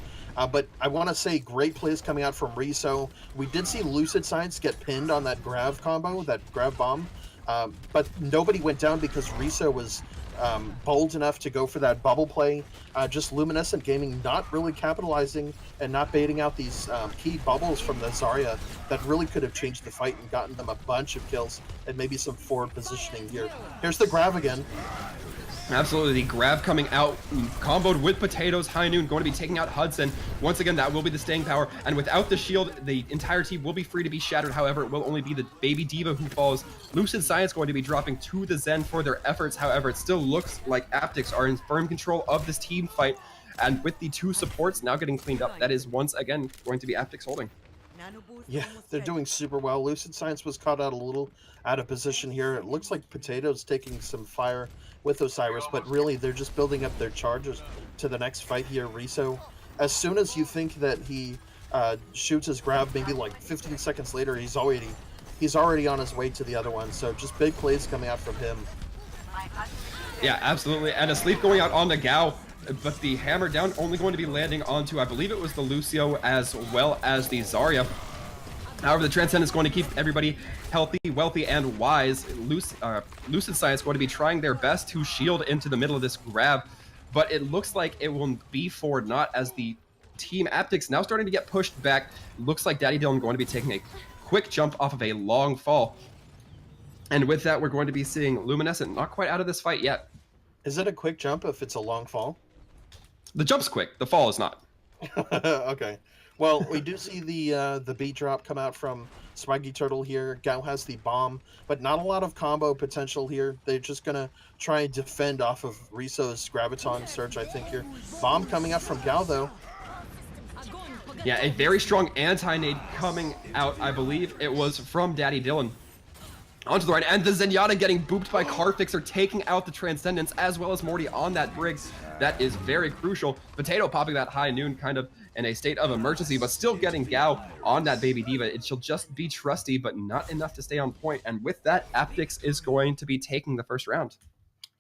S3: But I want to say great plays coming out from Riso. We did see Lucid Science get pinned on that Grav combo, that Grav bomb. But nobody went down because Riso was bold enough to go for that bubble play. Just Luminescent Gaming not really capitalizing and not baiting out these key bubbles from the Zarya that really could have changed the fight and gotten them a bunch of kills and maybe some forward positioning here. Here's the Grav again.
S1: Absolutely, the Grav coming out, comboed with Potatoes. High Noon going to be taking out Hudson. Once again, that will be the staying power. And without the shield, the entire team will be free to be shattered. However, it will only be the Baby Diva who falls. Lucid Science going to be dropping to the Zen for their efforts. However, it still looks like Aptyx are in firm control of this team fight. And with the 2 supports now getting cleaned up, that is once again going to be Aptyx holding.
S3: Yeah, they're doing super well. Lucid Science was caught out a little out of position here. It looks like Potatoes taking some fire with Osiris, but really they're just building up their charges to the next fight here. Riso, as soon as you think that he shoots his grab, maybe like 15 seconds later, he's already on his way to the other one. So just big plays coming out from him.
S1: Yeah, absolutely. And a sleep going out on the Gao, but the hammer down only going to be landing onto, I believe it was the Lucio as well as the Zarya. However, the Transcendence is going to keep everybody healthy, wealthy, and wise. Lucid Science going to be trying their best to shield into the middle of this grab, but it looks like it will be for naught as the Team Aptyx now starting to get pushed back. Looks like Daddy Dylan going to be taking a quick jump off of a long fall. And with that, we're going to be seeing Luminescent not quite out of this fight yet.
S3: Is it a quick jump if it's a long fall?
S1: The jump's quick, the fall is not.
S3: Okay. Well, we do see the beat drop come out from Swaggy Turtle here. Gao has the bomb, but not a lot of combo potential here. They're just going to try and defend off of Riso's Graviton Surge, I think here. Bomb coming out from Gao, though.
S1: Yeah, a very strong anti-nade coming out. I believe it was from Daddy Dylan. Onto the right, and the Zenyatta getting booped by Carfixer, taking out the Transcendence, as well as Morty on that Brig. That is very crucial. Potato popping that High Noon kind of in a state of emergency, but still getting Gao on that Baby Diva. It shall just be trusty, but not enough to stay on point. And with that, Aptyx is going to be taking the first round.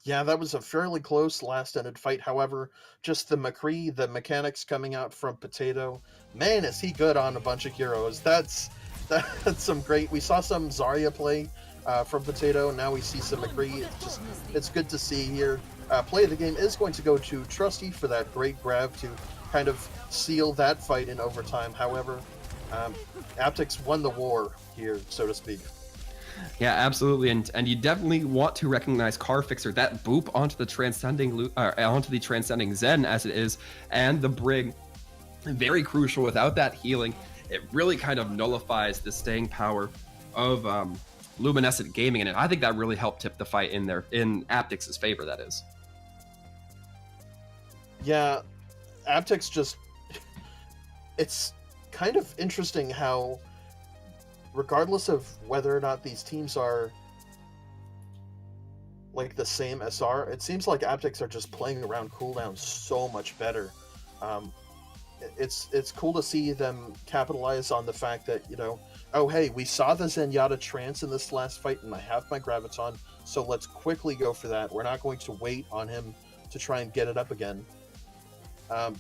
S3: Yeah, that was a fairly close last-ended fight. However, just the McCree, the mechanics coming out from Potato. Man, is he good on a bunch of heroes. That's some great... We saw some Zarya play from Potato. Now we see some McCree. It's good to see here. Play of the game is going to go to Trusty for that great grab to kind of seal that fight in overtime. However, Aptyx won the war here, so to speak.
S1: Yeah, absolutely, and you definitely want to recognize Carfixer, that boop onto the transcending Zen as it is, and the Brig, very crucial. Without that healing, it really kind of nullifies the staying power of Luminescent Gaming, and I think that really helped tip the fight in Aptyx's favor. That is.
S3: Yeah, Aptyx just... It's kind of interesting how, regardless of whether or not these teams are like the same SR. It seems like Aptyx are just playing around cooldowns so much better. Um, it's cool to see them capitalize on the fact that, you know, oh hey, we saw the Zenyatta trance in this last fight, and I have my Graviton, so let's quickly go for that. We're not going to wait on him to try and get it up again. Yeah,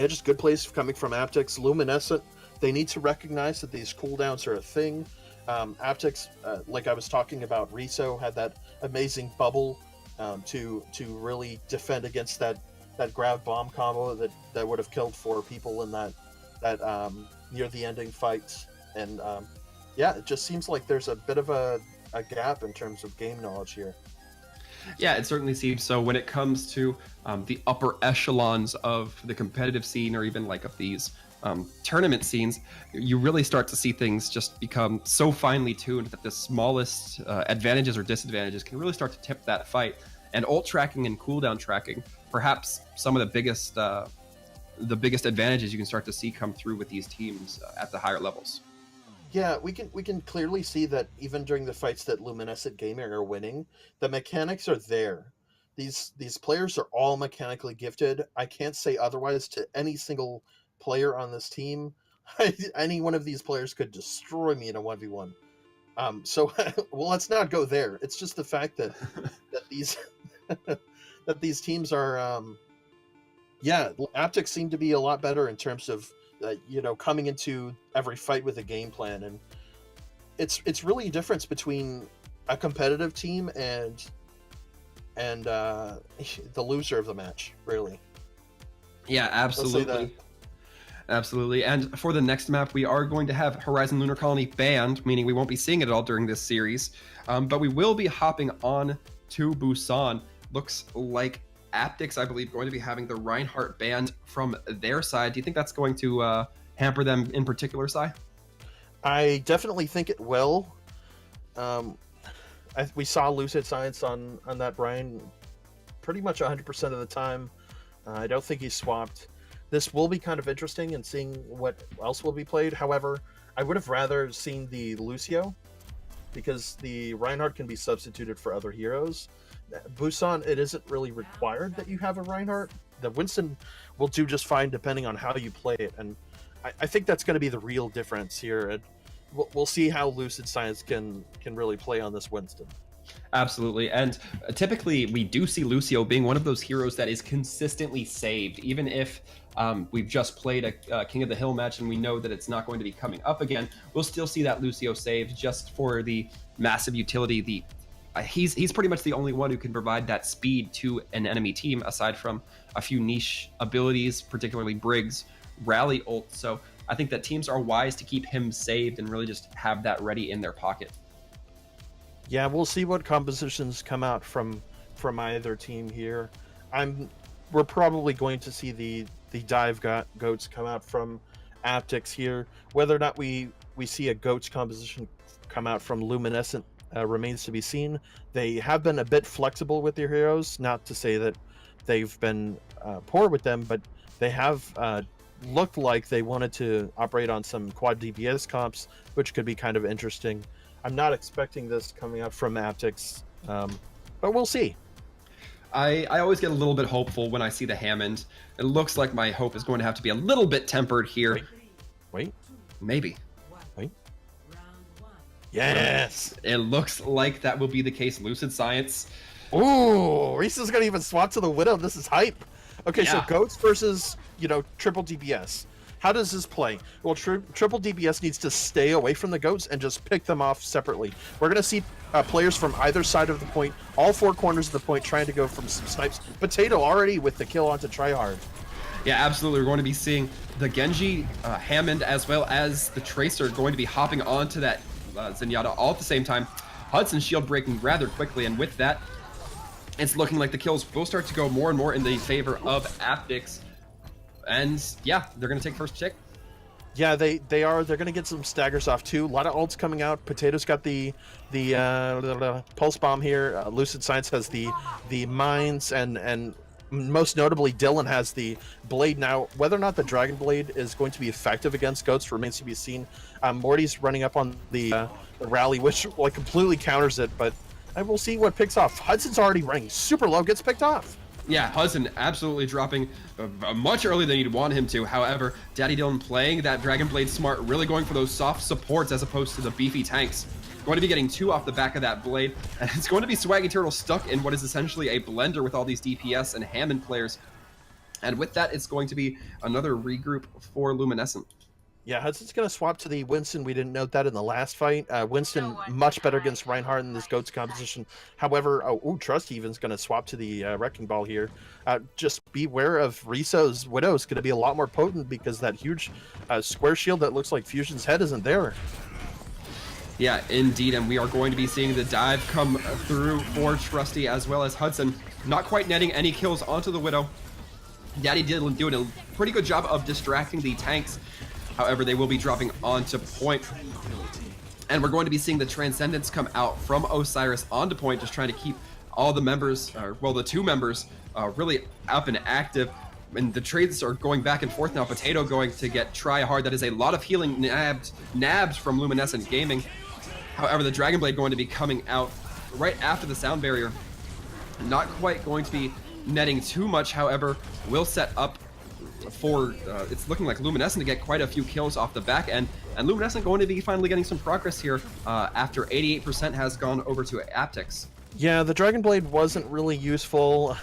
S3: just good plays coming from Aptyx. Luminescent, they need to recognize that these cooldowns are a thing. Aptyx, like I was talking about, Riso had that amazing bubble to really defend against that grab bomb combo that would have killed 4 people in that near the ending fight. And yeah, it just seems like there's a bit of a gap in terms of game knowledge here.
S1: Yeah, it certainly seems so. When it comes to the upper echelons of the competitive scene, or even like of these tournament scenes, you really start to see things just become so finely tuned that the smallest advantages or disadvantages can really start to tip that fight. And ult tracking and cooldown tracking, perhaps some of the biggest advantages you can start to see come through with these teams at the higher levels.
S3: Yeah, we can clearly see that even during the fights that Luminescent Gaming are winning, the mechanics are there. These players are all mechanically gifted. I can't say otherwise to any single player on this team. Any one of these players could destroy me in a 1v1. So well, let's not go there. It's just the fact that these that these teams are yeah, Aptyx seem to be a lot better in terms of you know, coming into every fight with a game plan, and it's really a difference between a competitive team and the loser of the match, really.
S1: Yeah, absolutely. Absolutely. And for the next map, we are going to have Horizon Lunar Colony banned, meaning we won't be seeing it at all during this series. But we will be hopping on to Busan. Looks like Aptyx, I believe, going to be having the Reinhardt banned from their side. Do you think that's going to hamper them in particular, Sai?
S3: I definitely think it will. We saw Lucid Science on that Brian pretty much 100% of the time. I don't think he's swapped. This will be kind of interesting in seeing what else will be played. However, I would have rather seen the Lucio, because the Reinhardt can be substituted for other heroes. Busan, it isn't really required that you have a Reinhardt. The Winston will do just fine depending on how you play it, and I think that's going to be the real difference here. And we'll see how Lucid Science can really play on this Winston.
S1: Absolutely. And typically we do see Lucio being one of those heroes that is consistently saved, even if we've just played a King of the Hill match and we know that it's not going to be coming up again. We'll still see that Lucio saved just for the massive utility. He's pretty much the only one who can provide that speed to an enemy team, aside from a few niche abilities, particularly Briggs, rally ult. So I think that teams are wise to keep him saved and really just have that ready in their pocket.
S3: Yeah, we'll see what compositions come out from either team here. We're probably going to see the dive goats come out from Aptyx here. Whether or not we see a goats composition come out from Luminescent remains to be seen. They have been a bit flexible with their heroes, not to say that they've been poor with them, but they have looked like they wanted to operate on some quad DPS comps, which could be kind of interesting. I'm not expecting this coming out from Aptyx, but we'll see.
S1: I always get a little bit hopeful when I see the Hammond. It looks like my hope is going to have to be a little bit tempered here.
S3: Wait.
S1: Maybe.
S3: Wait. Yes!
S1: It looks like that will be the case. Lucid Science.
S3: Ooh, Reese's gonna even swap to the Widow. This is hype. Okay,
S1: Yeah.
S3: So goats versus, triple DPS. How does this play? Well, triple DPS needs to stay away from the goats and just pick them off separately. We're going to see players from either side of the point, all 4 corners of the point, trying to go from some snipes. Potato already with the kill onto Tryhard.
S1: Yeah, absolutely. We're going to be seeing the Genji, Hammond, as well as the Tracer going to be hopping onto that Zenyatta all at the same time. Hudson shield breaking rather quickly, and with that, it's looking like the kills will start to go more and more in the favor of Aptyx. And yeah, they're going to take first pick.
S3: Yeah, they are. They're going to get some staggers off too. A lot of ults coming out. Potato's got the pulse bomb here. Lucid Science has the mines, and most notably Dylan has the blade. Now, whether or not the Dragon Blade is going to be effective against goats remains to be seen. Morty's running up on the rally, which completely counters it, but And we'll see what picks off. Hudson's already running super low, gets picked off.
S1: Yeah, Hudson absolutely dropping much earlier than you'd want him to. However, Daddy Dylan playing that Dragon Blade smart, really going for those soft supports as opposed to the beefy tanks. Going to be getting 2 off the back of that blade, and it's going to be Swaggy Turtle stuck in what is essentially a blender with all these DPS and Hammond players. And with that, it's going to be another regroup for Luminescent.
S3: Yeah, Hudson's going to swap to the Winston. We didn't note that in the last fight. Winston much better against Reinhardt in this GOATS composition. However, Trust Even's going to swap to the Wrecking Ball here. Just beware of Riso's Widow. Is going to be a lot more potent because that huge square shield that looks like Fusion's head isn't there.
S1: Yeah, indeed, and we are going to be seeing the dive come through for Trusty as well as Hudson. Not quite netting any kills onto the Widow. Daddy Dylan doing a pretty good job of distracting the tanks. However, they will be dropping onto point. And we're going to be seeing the Transcendence come out from Osiris onto point, just trying to keep all the members, well, the 2 members, really up and active. And the trades are going back and forth now. Potato going to get try hard. That is a lot of healing nabs from Luminescent Gaming. However, the Dragon Blade going to be coming out right after the sound barrier. Not quite going to be netting too much, however, will set up for it's looking like Luminescent to get quite a few kills off the back end, and Luminescent going to be finally getting some progress here after 88% has gone over to Aptyx.
S3: Yeah, the Dragon Blade wasn't really useful.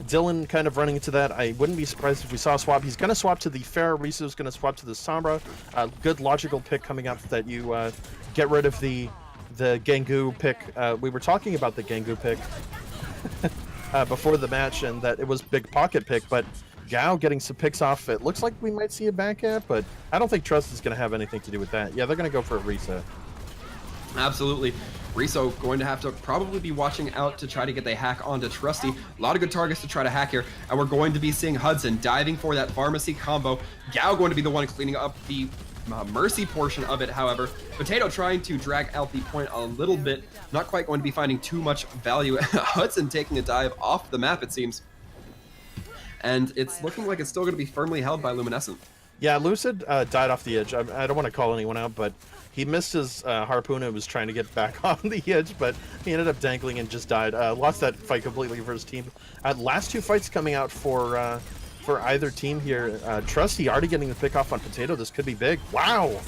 S3: Dylan kind of running into that. I wouldn't be surprised if we saw a swap. He's going to swap to the Pharah. Riso's going to swap to the Sombra. Good logical pick coming up that you get rid of the Gangu pick. We were talking about the Gangu pick before the match, and that it was big pocket pick, but Gao getting some picks off. It looks like we might see a back at, but I don't think Trust is going to have anything to do with that. Yeah, they're going to go for a Riso.
S1: Absolutely. Riso going to have to probably be watching out to try to get the hack onto Trusty. A lot of good targets to try to hack here, and we're going to be seeing Hudson diving for that pharmacy combo. Gao going to be the one cleaning up the Mercy portion of it, however. Potato trying to drag out the point a little bit, not quite going to be finding too much value. Hudson taking a dive off the map, it seems. And it's looking like it's still going to be firmly held by Luminescent.
S3: Yeah, Lucid died off the edge. I don't want to call anyone out, but he missed his harpoon and was trying to get back on the edge, but he ended up dangling and just died. Lost that fight completely for his team. Last 2 fights coming out for either team here. Trusty already getting the pick off on Potato. This could be big. Wow!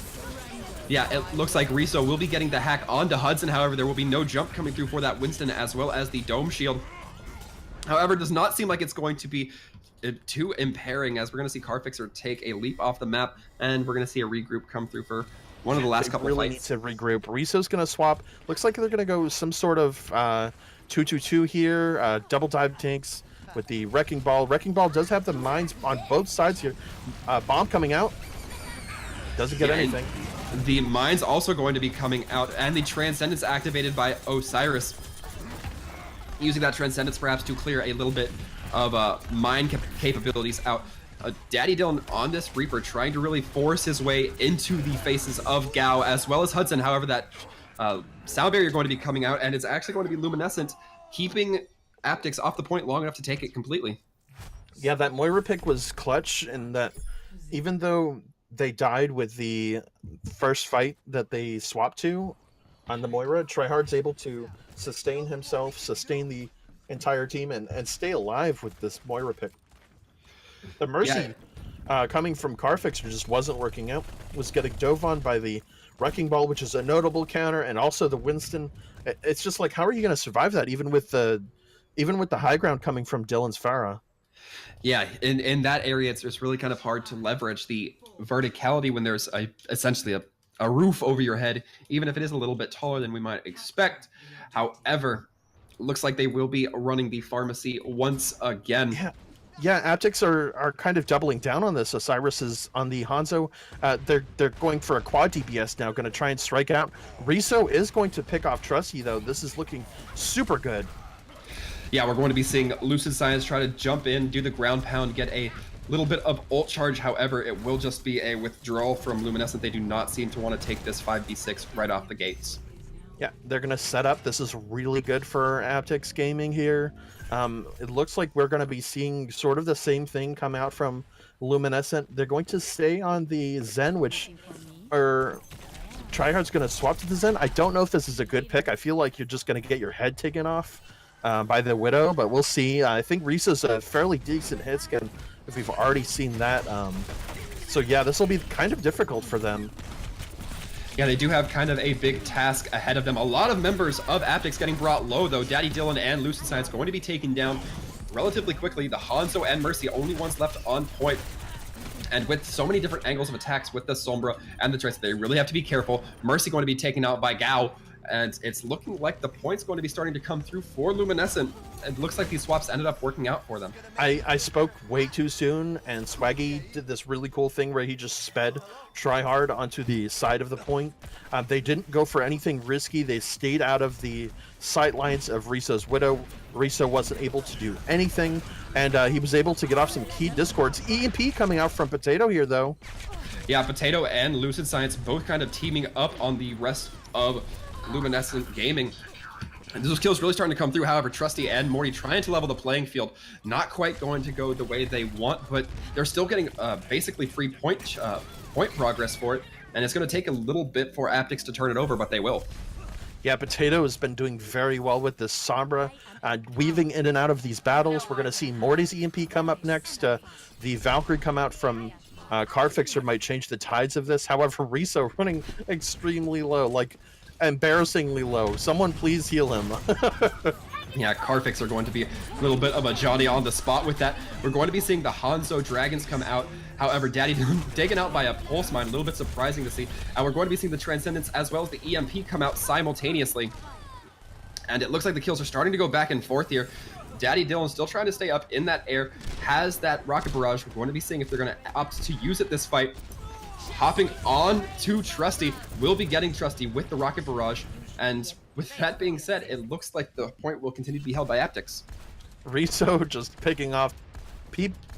S1: Yeah, it looks like Riso will be getting the hack onto Hudson. However, there will be no jump coming through for that Winston as well as the Dome Shield. However, it does not seem like it's going to be too impairing, as we're going to see Carfixer take a leap off the map, and we're going to see a regroup come through for one of the last couple of fights.
S3: Need to regroup. Riso's going to swap. Looks like they're going to go some sort of 2-2-2 here. Double dive tanks with the Wrecking Ball. Wrecking Ball does have the mines on both sides here. Bomb coming out. Doesn't get anything.
S1: The mines also going to be coming out, and the Transcendence activated by Osiris. Using that Transcendence perhaps to clear a little bit of mine capabilities out. Daddy Dylan on this Reaper trying to really force his way into the faces of Gao as well as Hudson. However, that sound barrier going to be coming out, and it's actually going to be Luminescent keeping Aptyx off the point long enough to take it completely.
S3: Yeah, that Moira pick was clutch, and that even though they died with the first fight that they swapped to on the Moira, Tryhard's able to sustain himself, sustain the entire team, and stay alive with this Moira pick. The Mercy coming from Carfixer just wasn't working out. Was getting dove on by the Wrecking Ball, which is a notable counter, and also the Winston. It's just like, how are you going to survive that, even with the high ground coming from Dylan's Pharah?
S1: Yeah, in that area, it's just really kind of hard to leverage the verticality when there's essentially a roof over your head, even if it is a little bit taller than we might expect. However, looks like they will be running the pharmacy once again.
S3: Yeah, Aptyx are kind of doubling down on this. Osiris is on the Hanzo. They're going for a quad DPS now, going to try and strike out. Riso is going to pick off Trusty, though. This is looking super good.
S1: Yeah, we're going to be seeing Lucid Science try to jump in, do the ground pound, get a little bit of ult charge. However, it will just be a withdrawal from Luminescent. They do not seem to want to take this 5v6 right off the gates.
S3: Yeah, they're going to set up. This is really good for Aptyx Gaming here. It looks like we're going to be seeing sort of the same thing come out from Luminescent. They're going to stay on the Zen, which are Tryhard's going to swap to the Zen. I don't know if this is a good pick. I feel like you're just going to get your head taken off by the Widow, but we'll see. I think Risa's a fairly decent hit skin if we've already seen that. So yeah, this will be kind of difficult for them.
S1: Yeah, they do have kind of a big task ahead of them. A lot of members of Aptyx getting brought low, though. Daddy Dylan and Lucid Science going to be taken down relatively quickly. The Hanzo and Mercy, only ones left on point. And with so many different angles of attacks with the Sombra and the Tracer, they really have to be careful. Mercy going to be taken out by Gao. And it's looking like the point's going to be starting to come through for Luminescent. It looks like these swaps ended up working out for them.
S3: I spoke way too soon, and Swaggy did this really cool thing where he just sped Tryhard onto the side of the point. They didn't go for anything risky. They stayed out of the sight lines of Risa's Widow. Risa wasn't able to do anything, and he was able to get off some key discords. EMP coming out from Potato here, though.
S1: Yeah, Potato and Lucid Science both kind of teaming up on the rest of Luminescent Gaming. And those kills really starting to come through. However, Trusty and Morty trying to level the playing field. Not quite going to go the way they want, but they're still getting basically free point progress for it. And it's going to take a little bit for Aptyx to turn it over, but they will.
S3: Yeah, Potato has been doing very well with this Sombra, weaving in and out of these battles. We're going to see Morty's EMP come up next. The Valkyrie come out from Carfixer might change the tides of this. However, Riso running extremely low, like embarrassingly low. Someone please heal him.
S1: Yeah, Carfix are going to be a little bit of a Johnny on the spot with that. We're going to be seeing the Hanzo Dragons come out. However, Daddy taken out by a Pulse Mine, a little bit surprising to see. And we're going to be seeing the Transcendence as well as the EMP come out simultaneously. And it looks like the kills are starting to go back and forth here. Daddy Dylan still trying to stay up in that air, has that Rocket Barrage. We're going to be seeing if they're going to opt to use it this fight. Hopping on to Trusty, will be getting Trusty with the Rocket Barrage. And with that being said, it looks like the point will continue to be held by Aptyx.
S3: Riso just picking off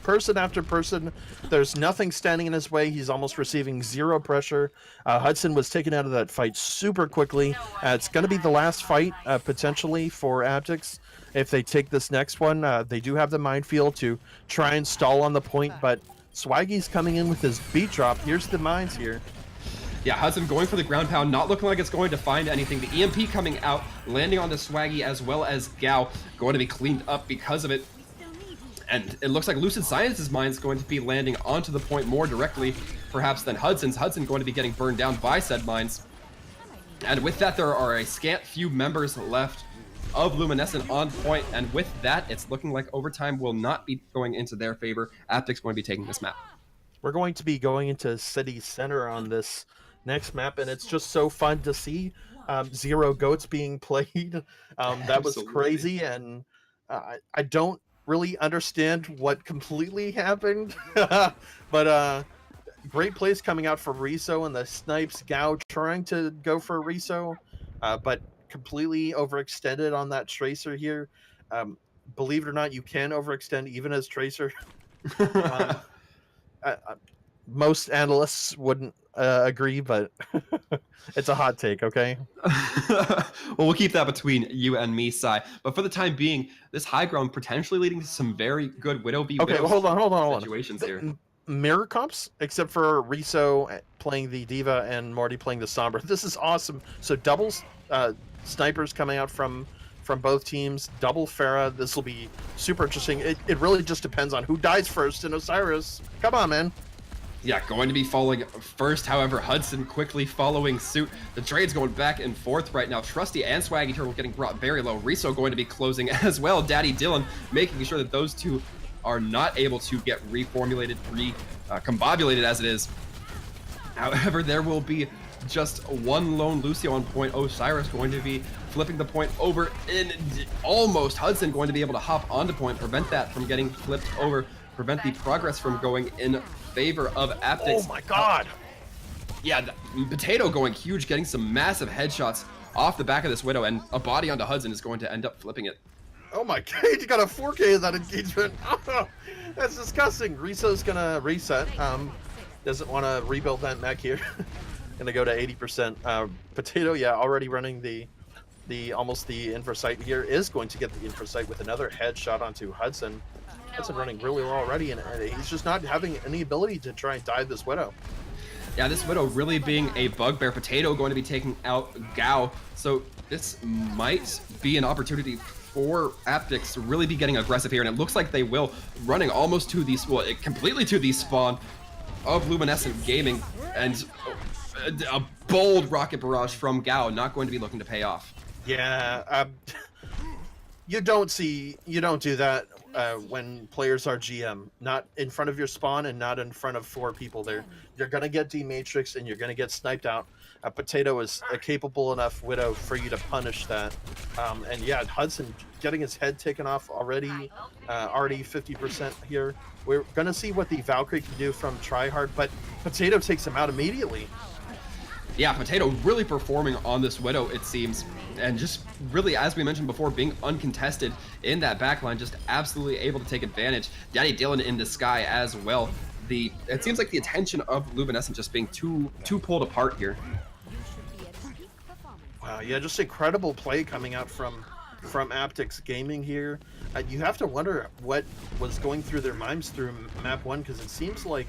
S3: person after person. There's nothing standing in his way. He's almost receiving zero pressure. Hudson was taken out of that fight super quickly. It's going to be the last fight, potentially, for Aptyx. If they take this next one, they do have the minefield to try and stall on the point, but Swaggy's coming in with his beat drop. Here's the mines here.
S1: Yeah, Hudson going for the ground pound, not looking like it's going to find anything. The EMP coming out, landing on the Swaggy as well as Gao, going to be cleaned up because of it. And it looks like Lucid Science's mine's going to be landing onto the point more directly, perhaps, than Hudson's. Hudson going to be getting burned down by said mines. And with that, there are a scant few members left of Luminescent on point, and with that, it's looking like overtime will not be going into their favor. Aptyx going to be taking this map.
S3: We're going to be going into City Center on this next map, and it's just so fun to see Zero Goats being played. That was crazy, and I don't really understand what completely happened, but great plays coming out for Riso and the snipes. Gao trying to go for Riso, but completely overextended on that Tracer here. Believe it or not, you can overextend even as Tracer. Most analysts wouldn't agree, but it's a hot take, okay?
S1: Well, we'll keep that between you and me, Sai. But for the time being, this high ground potentially leading to some very good Widow v.
S3: Okay,
S1: Widow
S3: well, hold on.
S1: situations here.
S3: Mirror comps, except for Riso playing the Diva and Morty playing the Sombra. This is awesome. So doubles, snipers coming out from both teams, double Pharah. This will be super interesting. It really just depends on who dies first in Osiris. Come on, man.
S1: Yeah, going to be falling first. However, Hudson quickly following suit. The trade's going back and forth right now. Trusty and Swaggy Turtle getting brought very low. Riso going to be closing as well. Daddy Dylan making sure that those two are not able to get reformulated, combobulated as it is. However, there will be just one lone Lucio on point. Osiris going to be flipping the point over in almost. Hudson going to be able to hop onto point, prevent that from getting flipped over, prevent the progress from going in favor of Aptyx.
S3: Oh my god.
S1: Yeah, Potato going huge, getting some massive headshots off the back of this Widow, and a body onto Hudson is going to end up flipping it.
S3: Oh my god, he got a 4K of that engagement. That's disgusting. Riso's gonna reset. Doesn't want to rebuild that mech here. Gonna go to 80%. Potato, yeah, already running the almost the infrasight here, is going to get the infrasight with another headshot onto Hudson. Hudson running really low already, and he's just not having any ability to try and dive this Widow.
S1: Yeah, this Widow really being a bugbear. Potato going to be taking out Gao. So this might be an opportunity for Aptyx to really be getting aggressive here. And it looks like they will, running almost to the, well, completely to the spawn of Luminescent Gaming. And a bold rocket barrage from Gao, not going to be looking to pay off.
S3: Yeah, you don't do that when players are GM. Not in front of your spawn and not in front of 4 people there. You're going to get dematrixed and you're going to get sniped out. Potato is a capable enough Widow for you to punish that. And yeah, Hudson getting his head taken off already 50% here. We're going to see what the Valkyrie can do from Tryhard, but Potato takes him out immediately.
S1: Yeah, Potato really performing on this Widow, it seems. And just really, as we mentioned before, being uncontested in that backline, just absolutely able to take advantage. Daddy Dylan in the sky as well. It seems like the attention of Luminescent just being too pulled apart here.
S3: Wow, yeah, just incredible play coming out from Aptyx Gaming here. You have to wonder what was going through their minds through map 1, because it seems like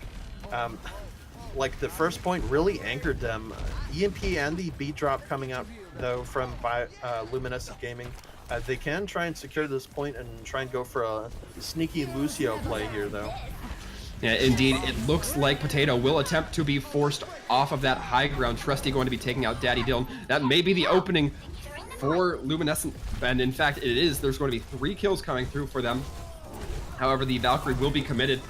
S3: the first point really anchored them. EMP and the beat drop coming out though from Luminescent Gaming. They can try and secure this point and try and go for a sneaky Lucio play here though.
S1: Yeah, indeed, it looks like Potato will attempt to be forced off of that high ground. Trusty going to be taking out Daddy Dylan. That may be the opening for Luminescent, and in fact it is. There's going to be 3 kills coming through for them. However, the Valkyrie will be committed,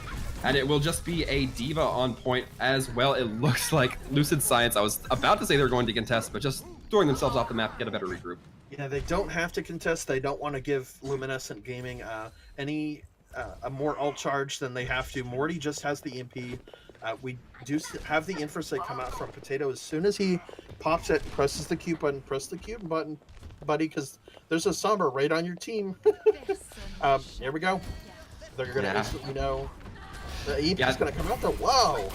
S1: and it will just be a Diva on point as well. It looks like Lucid Science, I was about to say they're going to contest, but just throwing themselves off the map, get a better regroup.
S3: Yeah, they don't have to contest. They don't want to give Luminescent Gaming a more ult charge than they have to. Morty just has the EMP. We do have the infraset come out from Potato. As soon as he pops it, presses the Q button, press the Q button, buddy, because there's a Sombra right on your team. Here we go. They're going to instantly know. The EMP is going to come out there. Whoa!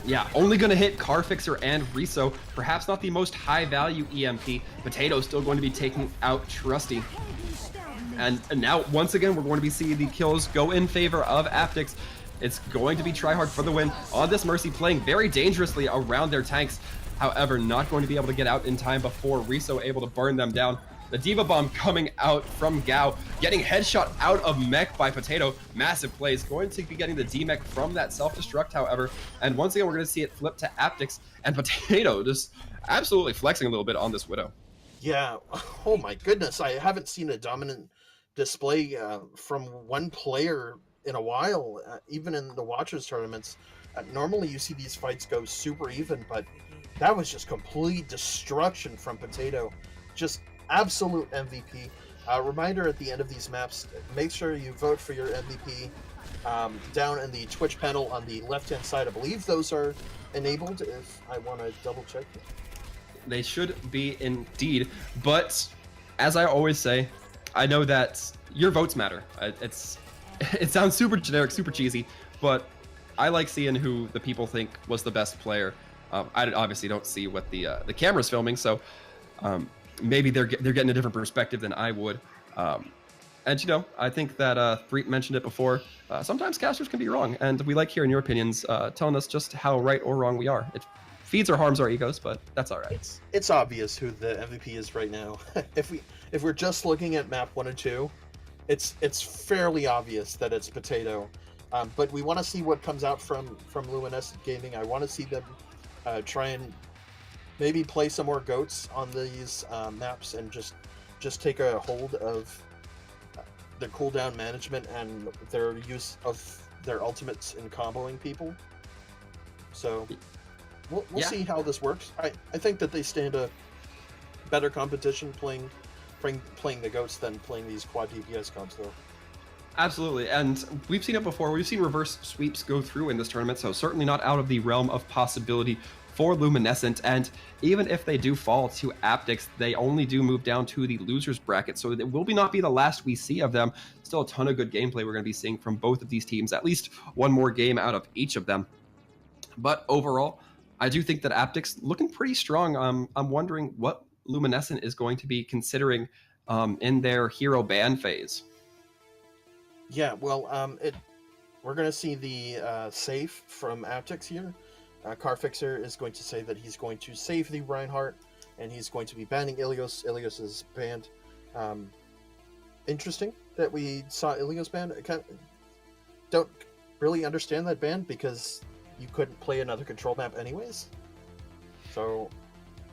S1: Yeah, only going to hit Carfixer and Riso. Perhaps not the most high-value EMP. Potato still going to be taking out Trusty. And now, once again, we're going to be seeing the kills go in favor of Aptyx. It's going to be Tryhard for the win on this Mercy, playing very dangerously around their tanks. However, not going to be able to get out in time before Riso able to burn them down. The Diva Bomb coming out from Gao, getting headshot out of mech by Potato. Massive plays, going to be getting the D-mech from that self-destruct, however. And once again, we're going to see it flip to Aptyx, and Potato just absolutely flexing a little bit on this Widow.
S3: Yeah, oh my goodness, I haven't seen a dominant display from one player in a while, even in the Watchers tournaments. Normally you see these fights go super even, but that was just complete destruction from Potato. Just absolute MVP. Reminder at the end of these maps, make sure you vote for your MVP down in the Twitch panel on the left-hand side. I believe those are enabled, if I want to double check.
S1: They should be indeed, but as I always say, I know that your votes matter. It sounds super generic, super cheesy, but I like seeing who the people think was the best player. I obviously don't see what the camera's filming, so maybe they're getting a different perspective than I would. And you know, I think that Threet mentioned it before. Sometimes casters can be wrong, and we like hearing your opinions, telling us just how right or wrong we are. It feeds or harms our egos, but that's all right.
S3: It's obvious who the MVP is right now. If we're just looking at map 1 and 2, it's fairly obvious that it's Potato. But we want to see what comes out from Luminescent Gaming. I want to see them try and maybe play some more goats on these maps and just take a hold of their cooldown management and their use of their ultimates in comboing people. So we'll see how this works. I think that they stand a better competition playing the goats than playing these quad DPS comps though.
S1: Absolutely, and we've seen it before. We've seen reverse sweeps go through in this tournament, so certainly not out of the realm of possibility for Luminescent. And even if they do fall to Aptyx, they only do move down to the losers bracket, so it will not be the last we see of them. Still a ton of good gameplay we're going to be seeing from both of these teams, at least one more game out of each of them. But overall, I do think that Aptyx looking pretty strong. I'm wondering what Luminescent is going to be considering in their hero ban phase.
S3: Yeah, well, we're going to see the safe from Aptyx here. Carfixer is going to say that he's going to save the Reinhardt, and he's going to be banning Ilios. Ilios is banned. Interesting that we saw Ilios banned. I don't really understand that ban because you couldn't play another control map anyways. So,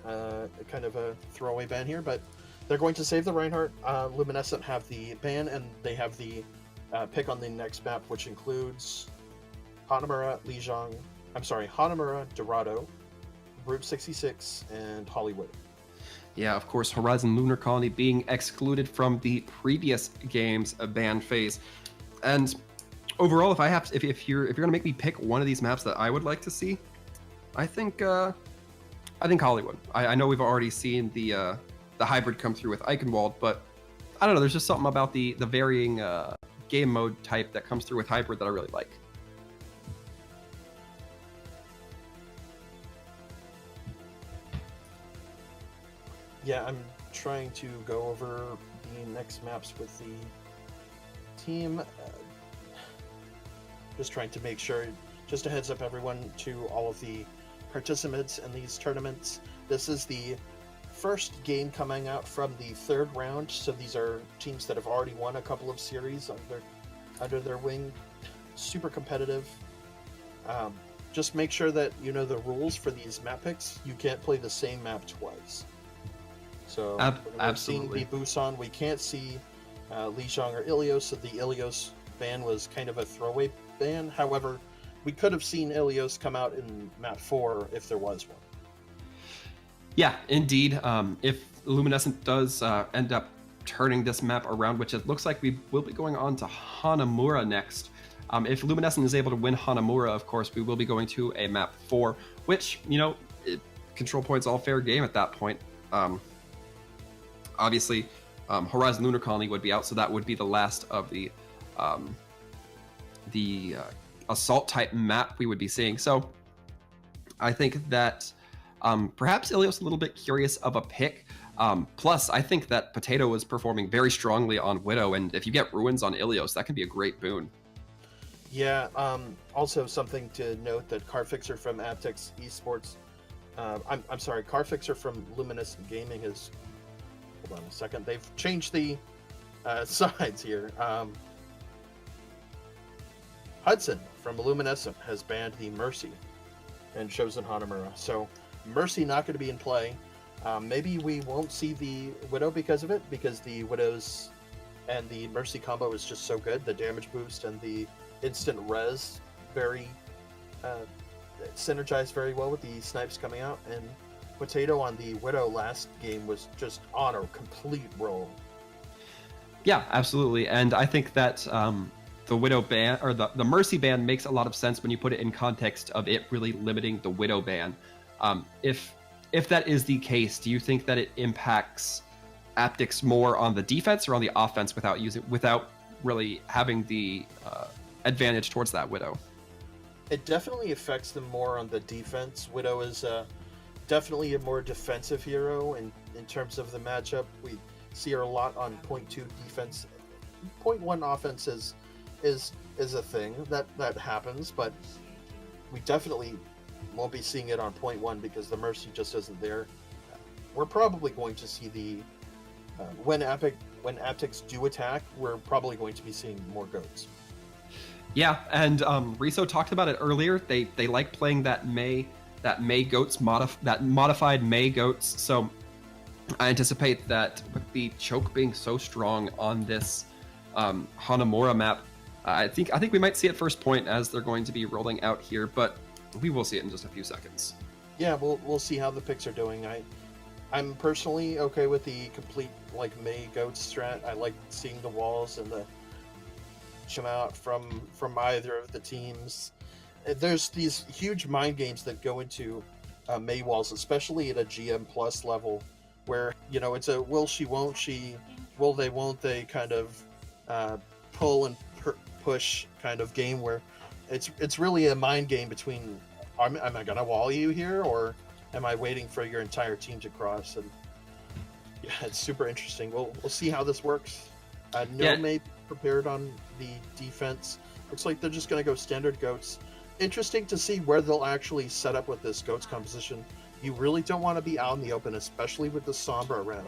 S3: kind of a throwaway ban here, but they're going to save the Reinhardt. Luminescent have the ban, and they have the pick on the next map, which includes Hanamura, Hanamura, Dorado, Route 66, and Hollywood.
S1: Yeah, of course, Horizon Lunar Colony being excluded from the previous game's ban phase. And overall, if you're gonna make me pick one of these maps that I would like to see, I think Hollywood. I know we've already seen the hybrid come through with Eichenwald, but I don't know. There's just something about the varying game mode type that comes through with hybrid that I really like.
S3: Yeah, I'm trying to go over the next maps with the team. Just trying to make sure, just a heads up everyone to all of the participants in these tournaments. This is the first game coming out from the third round, so these are teams that have already won a couple of series under their wing. Super competitive. Just make sure that you know the rules for these map picks. You can't play the same map twice. So
S1: absolutely.
S3: Seeing the Busan, we can't see Lijiang or Ilios, so the Ilios ban was kind of a throwaway ban. However, we could have seen Ilios come out in map 4 if there was one.
S1: Yeah, indeed. If Luminescent does end up turning this map around, which it looks like we will be going on to Hanamura next. If Luminescent is able to win Hanamura, of course, we will be going to a map 4, which, control points all fair game at that point. Obviously, Horizon Lunar Colony would be out, so that would be the last of the assault type map we would be seeing. So I think that perhaps Ilios a little bit curious of a pick. Plus, I think that Potato is performing very strongly on Widow, and if you get Ruins on Ilios, that can be a great boon.
S3: Yeah, also something to note that Carfixer from Aptyx Esports, I'm sorry, Carfixer from Luminescent Gaming has, hold on a second, they've changed the sides here. Hudson from Luminescent has banned the Mercy and chosen Hanamura. So Mercy not going to be in play. Maybe we won't see the Widow because of it, because the Widows and the Mercy combo is just so good. The damage boost and the instant res very synergized very well with the snipes coming out, and Potato on the Widow last game was just on a complete roll.
S1: Yeah, absolutely. And I think that the Widow ban, or the Mercy ban, makes a lot of sense when you put it in context of it really limiting the Widow ban. If that is the case, do you think that it impacts Aptyx more on the defense or on the offense without really having the advantage towards that Widow?
S3: It definitely affects them more on the defense. Widow is definitely a more defensive hero in terms of the matchup. We see her a lot on point 2 defense. Point 1 offense is a thing that happens, but we definitely won't be seeing it on point 1 because the Mercy just isn't there. We're probably going to see the when Aptyx do attack, we're probably going to be seeing more goats.
S1: Yeah, and Riso talked about it earlier. They like playing that Mei goats that modified Mei goats. So I anticipate that with the choke being so strong on this Hanamura map, I think we might see it first point as they're going to be rolling out here, but we will see it in just a few seconds.
S3: Yeah, we'll see how the picks are doing. I'm personally okay with the complete Mei goat strat. I like seeing the walls and the come out from either of the teams. There's these huge mind games that go into Mei walls, especially at a GM plus level, where it's a will she, won't she, will they, won't they kind of pull and push kind of game, where it's really a mind game between am I gonna wall you here, or am I waiting for your entire team to cross? And yeah, it's super interesting. We'll see how this works. Mei prepared on the defense. Looks like they're just going to go standard goats. interesting to see where they'll actually set up with this Goats composition. You really don't want to be out in the open, especially with the Sombra around.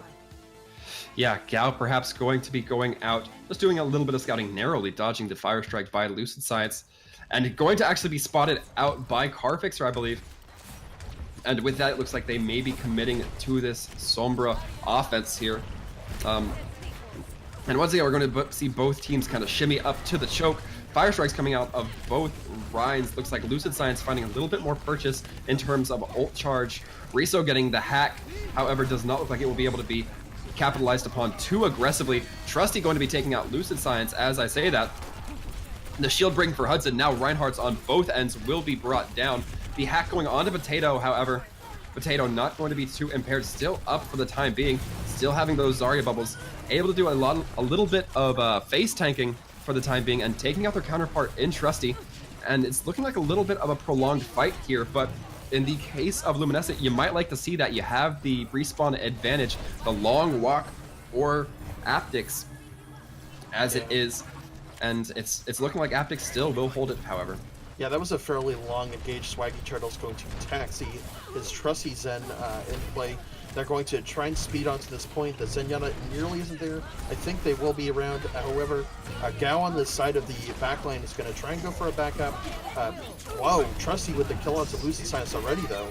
S1: Yeah, Gao perhaps going to be going out, just doing a little bit of scouting narrowly, dodging the Fire Strike by Lucid Science, and going to actually be spotted out by Carfixer, I believe. And with that, it looks like they may be committing to this Sombra offense here. And once again, we're going to see both teams kind of shimmy up to the choke. Fire Strikes coming out of both Rhines. Looks like Lucid Science finding a little bit more purchase in terms of ult charge. Riso getting the hack, however, does not look like it will be able to be capitalized upon too aggressively. Trusty going to be taking out Lucid Science as I say that. The shield breaking for Hudson. Now Reinhardt's on both ends will be brought down. The hack going on to Potato, however. Potato not going to be too impaired, still up for the time being, still having those Zarya bubbles, able to do a little bit of face tanking for the time being and taking out their counterpart in Trusty. And it's looking like a little bit of a prolonged fight here, but in the case of Luminescent, you might like to see that you have the respawn advantage, the long walk or Aptyx as it is, and it's looking like Aptyx still will hold it, however.
S3: Yeah, that was a fairly long engaged. Swaggy Turtle's going to taxi his Trusty Zen in play. They're going to try and speed onto this point. The Zenyatta nearly isn't there. I think they will be around. However, Gao on this side of the backline is going to try and go for a backup. Whoa, Trusty with the kill onto Lucid Science already, though.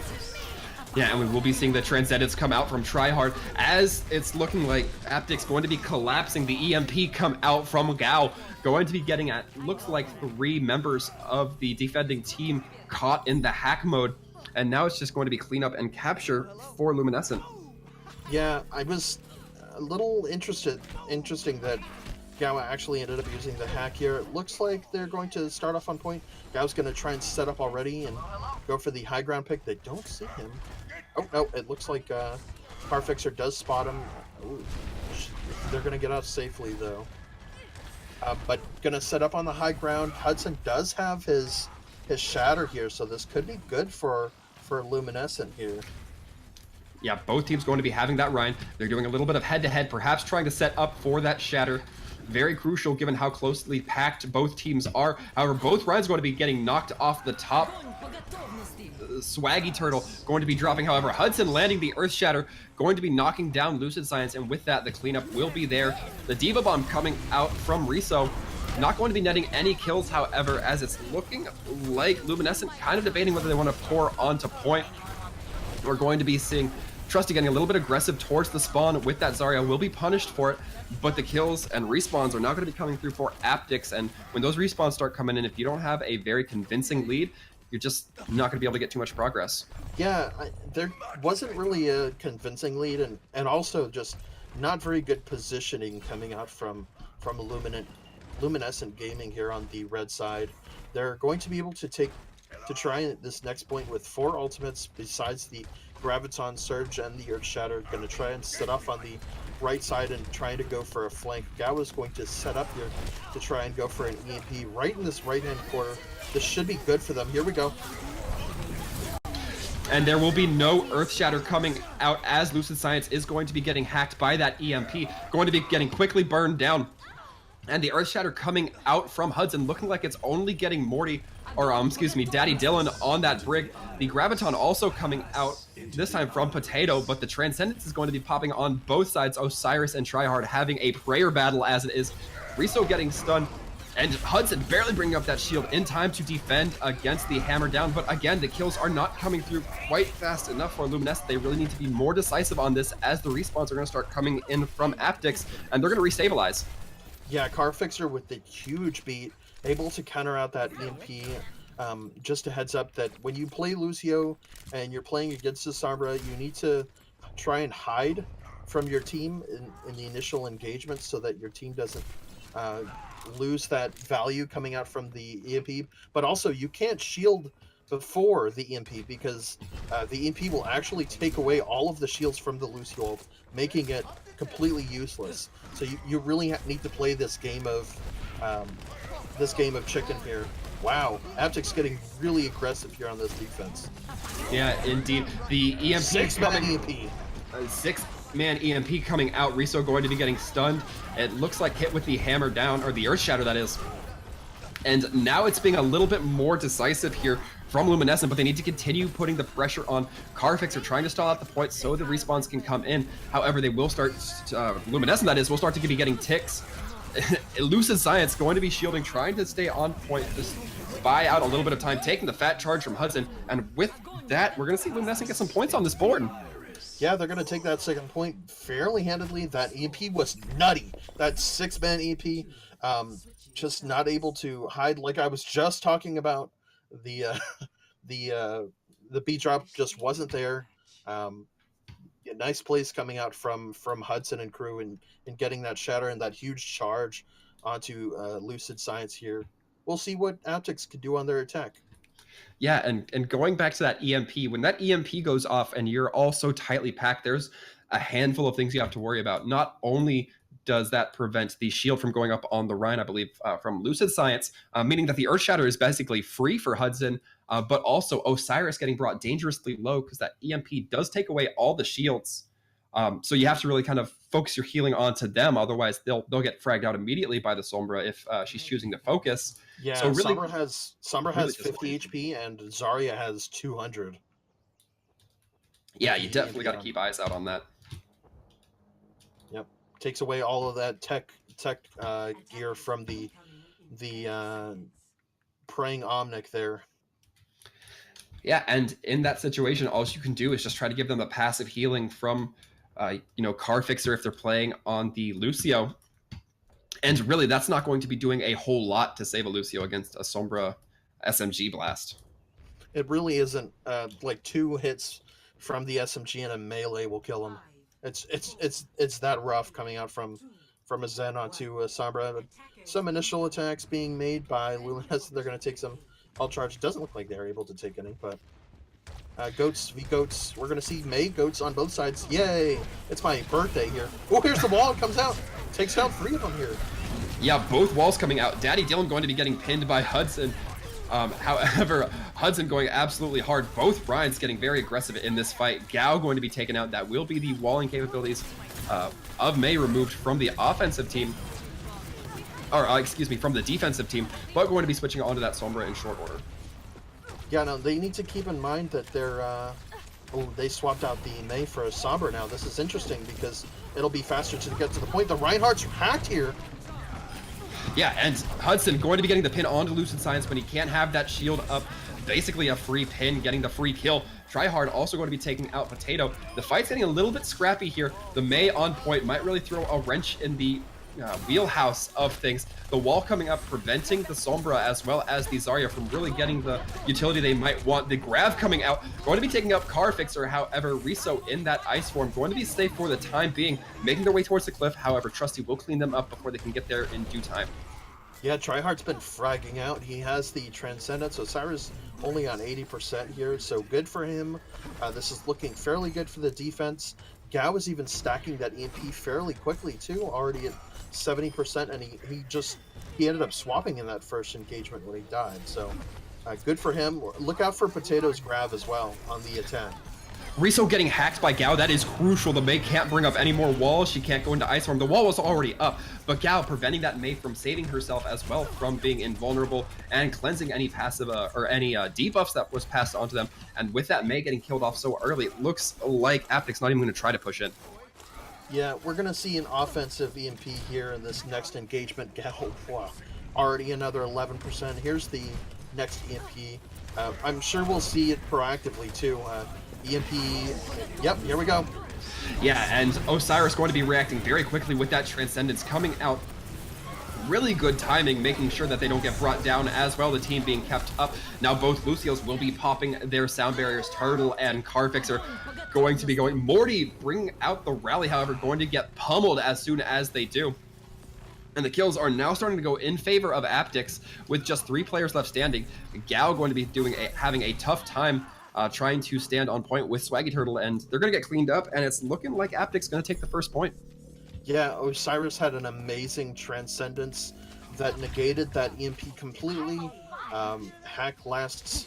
S1: Yeah, and we will be seeing the Transcendence come out from Tryhard as it's looking like Aptyx going to be collapsing. The EMP come out from Gao, going to be getting at, looks like 3 members of the defending team caught in the hack mode. And now it's just going to be cleanup and capture for Luminescent.
S3: Yeah, I was a little interesting that Gao actually ended up using the hack here. It looks like they're going to start off on point. Gao's going to try and set up already and go for the high ground pick. They don't see him. Oh, no, it looks like Carfixer does spot him. Ooh, they're going to get out safely, though. But going to set up on the high ground. Hudson does have his shatter here, so this could be good for Luminescent here.
S1: Yeah, both teams going to be having that Rhine. They're doing a little bit of head-to-head, perhaps trying to set up for that shatter. Very crucial given how closely packed both teams are. However, both Rhines going to be getting knocked off the top. Swaggy Turtle going to be dropping, however. Hudson landing the Earth Shatter, going to be knocking down Lucid Science, and with that, the cleanup will be there. The Diva Bomb coming out from Riso. Not going to be netting any kills, however, as it's looking like Luminescent kind of debating whether they want to pour onto point. We're going to be seeing Trusty getting a little bit aggressive towards the spawn with that Zarya, will be punished for it, but the kills and respawns are not going to be coming through for Aptyx, and when those respawns start coming in, if you don't have a very convincing lead, you're just not going to be able to get too much progress.
S3: Yeah, there wasn't really a convincing lead, and also just not very good positioning coming out from Luminescent Gaming here on the red side. They're going to be able to try this next point with 4 ultimates besides the Graviton Surge and the Earth Shatter. Going to try and set off on the right side and trying to go for a flank. Gao is going to set up here to try and go for an EMP right in this right-hand corner. This should be good for them. Here we go.
S1: And there will be no Earth Shatter coming out as Lucid Science is going to be getting hacked by that EMP. Going to be getting quickly burned down. And the Earth Shatter coming out from Hudson, looking like it's only getting Morty, or excuse me, Daddy Dylan on that brig. The Graviton also coming out, this time from Potato, but the Transcendence is going to be popping on both sides. Osiris and Tryhard having a prayer battle as it is. Riso getting stunned, and Hudson barely bringing up that shield in time to defend against the hammer down. But again, the kills are not coming through quite fast enough for Luminescent. They really need to be more decisive on this as the respawns are going to start coming in from Aptyx, and they're going to restabilize.
S3: Yeah, Carfixer with the huge beat, able to counter out that EMP. Just a heads up that when you play Lucio and you're playing against the Sombra, you need to try and hide from your team in the initial engagement so that your team doesn't lose that value coming out from the EMP. But also, you can't shield before the EMP because the EMP will actually take away all of the shields from the Lucio ult, making it completely useless. So you really need to play this game of chicken here. Wow, Aptyx getting really aggressive here on this defense.
S1: Yeah, indeed. The EMP
S3: 6-man EMP.
S1: 6-man EMP coming out. Riso going to be getting stunned. It looks like hit with the hammer down, or the Earth Shatter, that is. And now it's being a little bit more decisive here from Luminescent, but they need to continue putting the pressure on Carfix. They're trying to stall out the point so the respawns can come in. However, they will start, Luminescent that is, will start to be getting ticks. Lucid Science going to be shielding, trying to stay on point, just buy out a little bit of time, taking the fat charge from Hudson. And with that, we're going to see Luminescent get some points on this board.
S3: Yeah, they're going to take that second point fairly handedly. That EP was nutty. That 6-man EP, just not able to hide. Like I was just talking about, the beat drop just wasn't there. Nice plays coming out from Hudson and crew and getting that shatter and that huge charge onto Lucid Science here. We'll see what Aptyx could do on their attack.
S1: Yeah, and going back to that EMP, when that EMP goes off and you're all so tightly packed, there's a handful of things you have to worry about. Not only does that prevent the shield from going up on the Rhine, I believe, from Lucid Science, meaning that the Earth Shatter is basically free for Hudson, but also Osiris getting brought dangerously low because that EMP does take away all the shields. So you have to really kind of focus your healing onto them, otherwise they'll get fragged out immediately by the Sombra if she's choosing to focus.
S3: Yeah, so really, Sombra has 50 HP and Zarya has 200.
S1: Yeah, you definitely got to keep eyes out on that.
S3: Yep, takes away all of that tech gear from the praying Omnic there.
S1: Yeah, and in that situation, all you can do is just try to give them a passive healing from, Carfixer if they're playing on the Lucio. And really, that's not going to be doing a whole lot to save a Lucio against a Sombra SMG blast.
S3: It really isn't. Like 2 hits from the SMG and a melee will kill him. It's that rough coming out from a Zen onto a Sombra. Some initial attacks being made by Luminescent. They're going to take some. All charge. Doesn't look like they're able to take any, but goats v goats. We're gonna see May goats on both sides. Yay! It's my birthday here. Oh, here's the wall. It comes out. Takes down 3 of them here.
S1: Yeah, both walls coming out. Daddy Dylan going to be getting pinned by Hudson. However, Hudson going absolutely hard. Both Ryans getting very aggressive in this fight. Gao going to be taken out. That will be the walling capabilities of May removed from the offensive team. Or, excuse me, from the defensive team, but going to be switching onto that Sombra in short order.
S3: Yeah, no, they need to keep in mind that they swapped out the May for a Sombra now. This is interesting because it'll be faster to get to the point. The Reinhardt's hacked here.
S1: Yeah, and Hudson going to be getting the pin onto Lucid Science when he can't have that shield up. Basically a free pin, getting the free kill. Tryhard also going to be taking out Potato. The fight's getting a little bit scrappy here. The May on point might really throw a wrench in the wheelhouse of things. The wall coming up preventing the Sombra as well as the Zarya from really getting the utility they might want. The Grav coming out, going to be taking up Carfixer. However, Riso in that ice form going to be safe for the time being, making their way towards the cliff. However, Trusty will clean them up before they can get there in due time.
S3: Yeah, Tryhard's been fragging out. He has the Transcendence. Osiris only on 80% here, so good for him. This is looking fairly good for the defense. Gao is even stacking that EMP fairly quickly too, already at 70%, and he ended up swapping in that first engagement when he died. So good for him. Look out for Potato's Grav as well on the attack.
S1: Riso getting hacked by Gao, that is crucial. The Mei can't bring up any more walls. She can't go into Ice Form. The wall was already up, but Gao preventing that Mei from saving herself as well from being invulnerable and cleansing any passive or any debuffs that was passed onto them. And with that Mei getting killed off so early, it looks like Aptyx not even going to try to push in.
S3: Yeah, we're going to see an offensive EMP here in this next engagement. Gao, wow, already another 11%. Here's the next EMP. I'm sure we'll see it proactively too. EMP, yep, here we go.
S1: Yeah, and Osiris going to be reacting very quickly with that Transcendence coming out. Really good timing, making sure that they don't get brought down as well, the team being kept up. Now both Lucios will be popping their sound barriers. Turtle and Carfix are going to be going. Morty bring out the rally, however, going to get pummeled as soon as they do. And the kills are now starting to go in favor of Aptyx with just 3 players left standing. Gao going to be having a tough time trying to stand on point with Swaggy Turtle, and they're going to get cleaned up, and it's looking like Aptyx going to take the first point.
S3: Yeah, Osiris had an amazing Transcendence that negated that EMP completely. Hack lasts,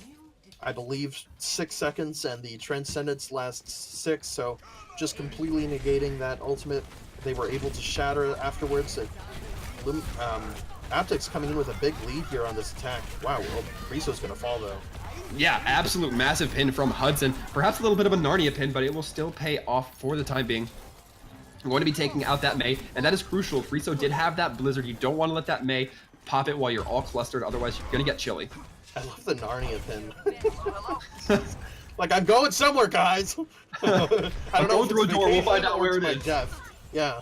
S3: I believe, 6 seconds, and the Transcendence lasts 6, so just completely negating that ultimate. They were able to shatter afterwards. Aptyx coming in with a big lead here on this attack. Wow, well, Riso's gonna fall though.
S1: Yeah, absolute massive pin from Hudson. Perhaps a little bit of a Narnia pin, but it will still pay off for the time being. I'm going to be taking out that Mei, and that is crucial. If Riso did have that Blizzard, you don't want to let that Mei pop it while you're all clustered, otherwise you're going to get chilly.
S3: I love the Narnia pin. Like, I'm going somewhere, guys. I don't know
S1: going through a door, we'll find out where it is.
S3: Death. Yeah.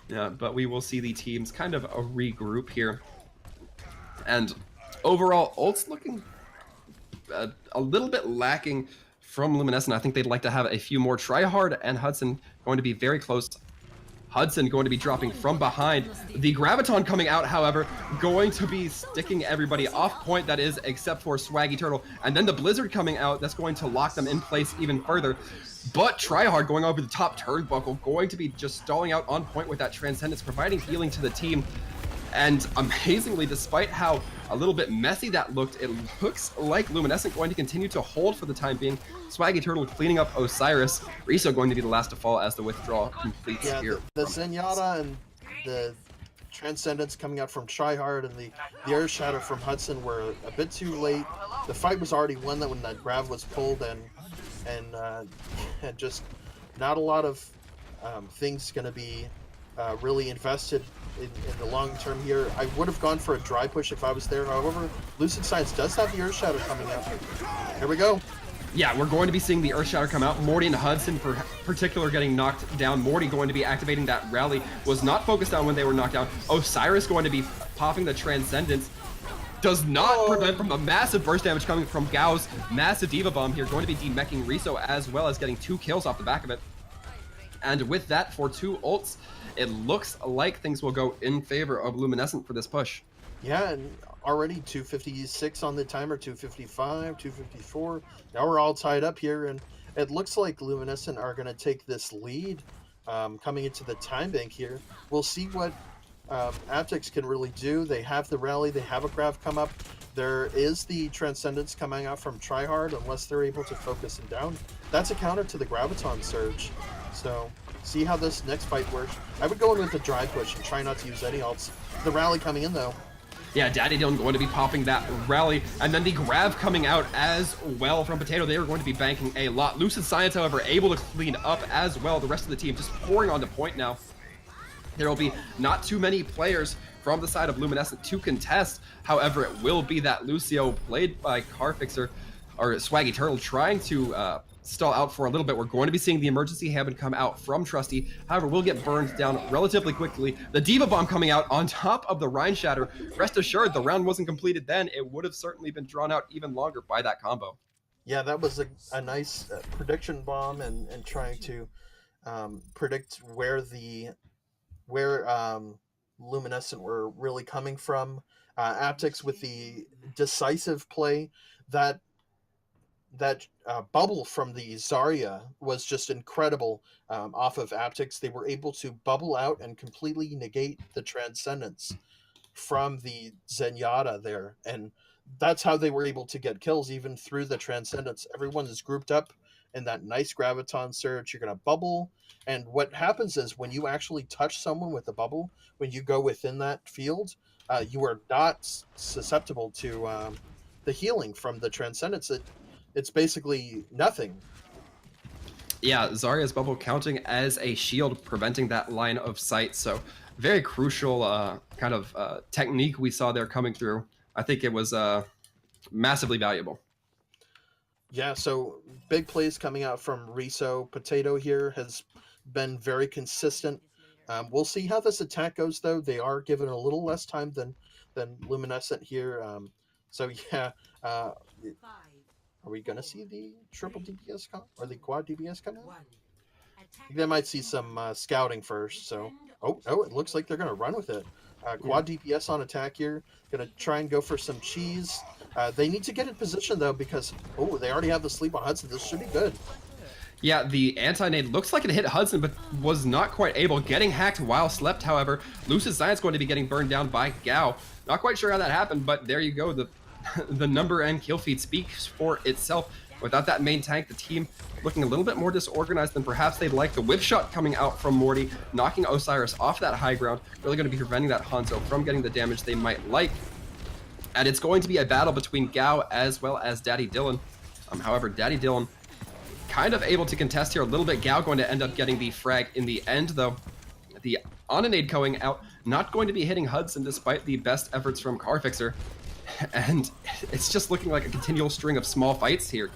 S1: Yeah, but we will see the teams kind of regroup here. And overall, ult's looking a little bit lacking from Luminescent. I think they'd like to have a few more. Tryhard and Hudson going to be very close. Hudson going to be dropping from behind. The Graviton coming out, however, going to be sticking everybody off point, that is, except for Swaggy Turtle. And then the Blizzard coming out, that's going to lock them in place even further. But Tryhard going over the top turnbuckle, going to be just stalling out on point with that Transcendence, providing healing to the team. And amazingly, despite how a little bit messy that looked, it looks like Luminescent going to continue to hold for the time being. Swaggy Turtle cleaning up Osiris. Riso going to be the last to fall as the withdrawal completes here.
S3: The Zenyatta and the Transcendence coming out from Tryhard and the Air Shadow from Hudson were a bit too late. The fight was already won when that grab was pulled, and just not a lot of things going to be really invested in the long term here. I would have gone for a dry push if I was there. However, Lucid Science does have the Earth Shadow coming out. Here we go.
S1: Yeah, we're going to be seeing the Earth Shatter come out. Morty and Hudson, for particular, getting knocked down. Morty going to be activating that rally. Was not focused on when they were knocked down. Osiris going to be popping the Transcendence. Does not prevent from the massive burst damage coming from Gao's massive Diva Bomb here. Going to be demeching Riso as well as getting 2 kills off the back of it. And with that, for 2 ults, it looks like things will go in favor of Luminescent for this push.
S3: Yeah, and already 256 on the timer, 255, 254. Now we're all tied up here, and it looks like Luminescent are going to take this lead coming into the time bank here. We'll see what Aptyx can really do. They have the rally, they have a grab come up. There is the Transcendence coming out from Tryhard, unless they're able to focus him down. That's a counter to the Graviton Surge. So, see how this next fight works. I would go in with the dry push and try not to use any ults. The rally coming in, though.
S1: Yeah, Daddy Dylan going to be popping that rally, and then the grab coming out as well from Potato. They are going to be banking a lot. Lucid Science, however, able to clean up as well. The rest of the team just pouring onto point now. There will be not too many players from the side of Luminescent to contest. However, it will be that Lucio, played by Carfixer, or Swaggy Turtle, trying to stall out for a little bit. We're going to be seeing the emergency Hammond come out from Trusty. However, we'll get burned down relatively quickly. The Diva Bomb coming out on top of the Rhine Shatter. Rest assured, the round wasn't completed then. It would have certainly been drawn out even longer by that combo.
S3: Yeah, that was a nice prediction bomb and trying to predict where Luminescent were really coming from. Aptyx with the decisive play. That bubble from the Zarya was just incredible off of Aptyx. They were able to bubble out and completely negate the Transcendence from the Zenyatta there. And that's how they were able to get kills even through the Transcendence. Everyone is grouped up in that nice Graviton Surge. You're going to bubble. And what happens is when you actually touch someone with a bubble, when you go within that field, you are not susceptible to the healing from the Transcendence. It's basically nothing.
S1: Yeah, Zarya's bubble counting as a shield, preventing that line of sight. So very crucial kind of technique we saw there coming through. I think it was massively valuable.
S3: Yeah, so big plays coming out from Riso. Potato here has been very consistent. We'll see how this attack goes, though. They are given a little less time than Luminescent here. So yeah, are we going to see the triple DPS come or the quad DPS come out? I think they might see some scouting first. So, oh, it looks like they're going to run with it. Quad DPS on attack here. Going to try and go for some cheese. They need to get in position, though, because, they already have the sleep on Hudson. This should be good.
S1: Yeah, the anti-nade looks like it hit Hudson, but was not quite able. Getting hacked while slept, however. Lucid Science going to be getting burned down by Gao. Not quite sure how that happened, but there you go. The number and kill feed speaks for itself. Without that main tank, the team looking a little bit more disorganized than perhaps they'd like. The whip shot coming out from Morty, knocking Osiris off that high ground, really going to be preventing that Hanzo from getting the damage they might like. And it's going to be a battle between Gao as well as Daddy Dylan. However, Daddy Dylan kind of able to contest here a little bit. Gao going to end up getting the frag in the end, though. The Onanade going out, not going to be hitting Hudson despite the best efforts from Carfixer. And it's just looking like a continual string of small fights here.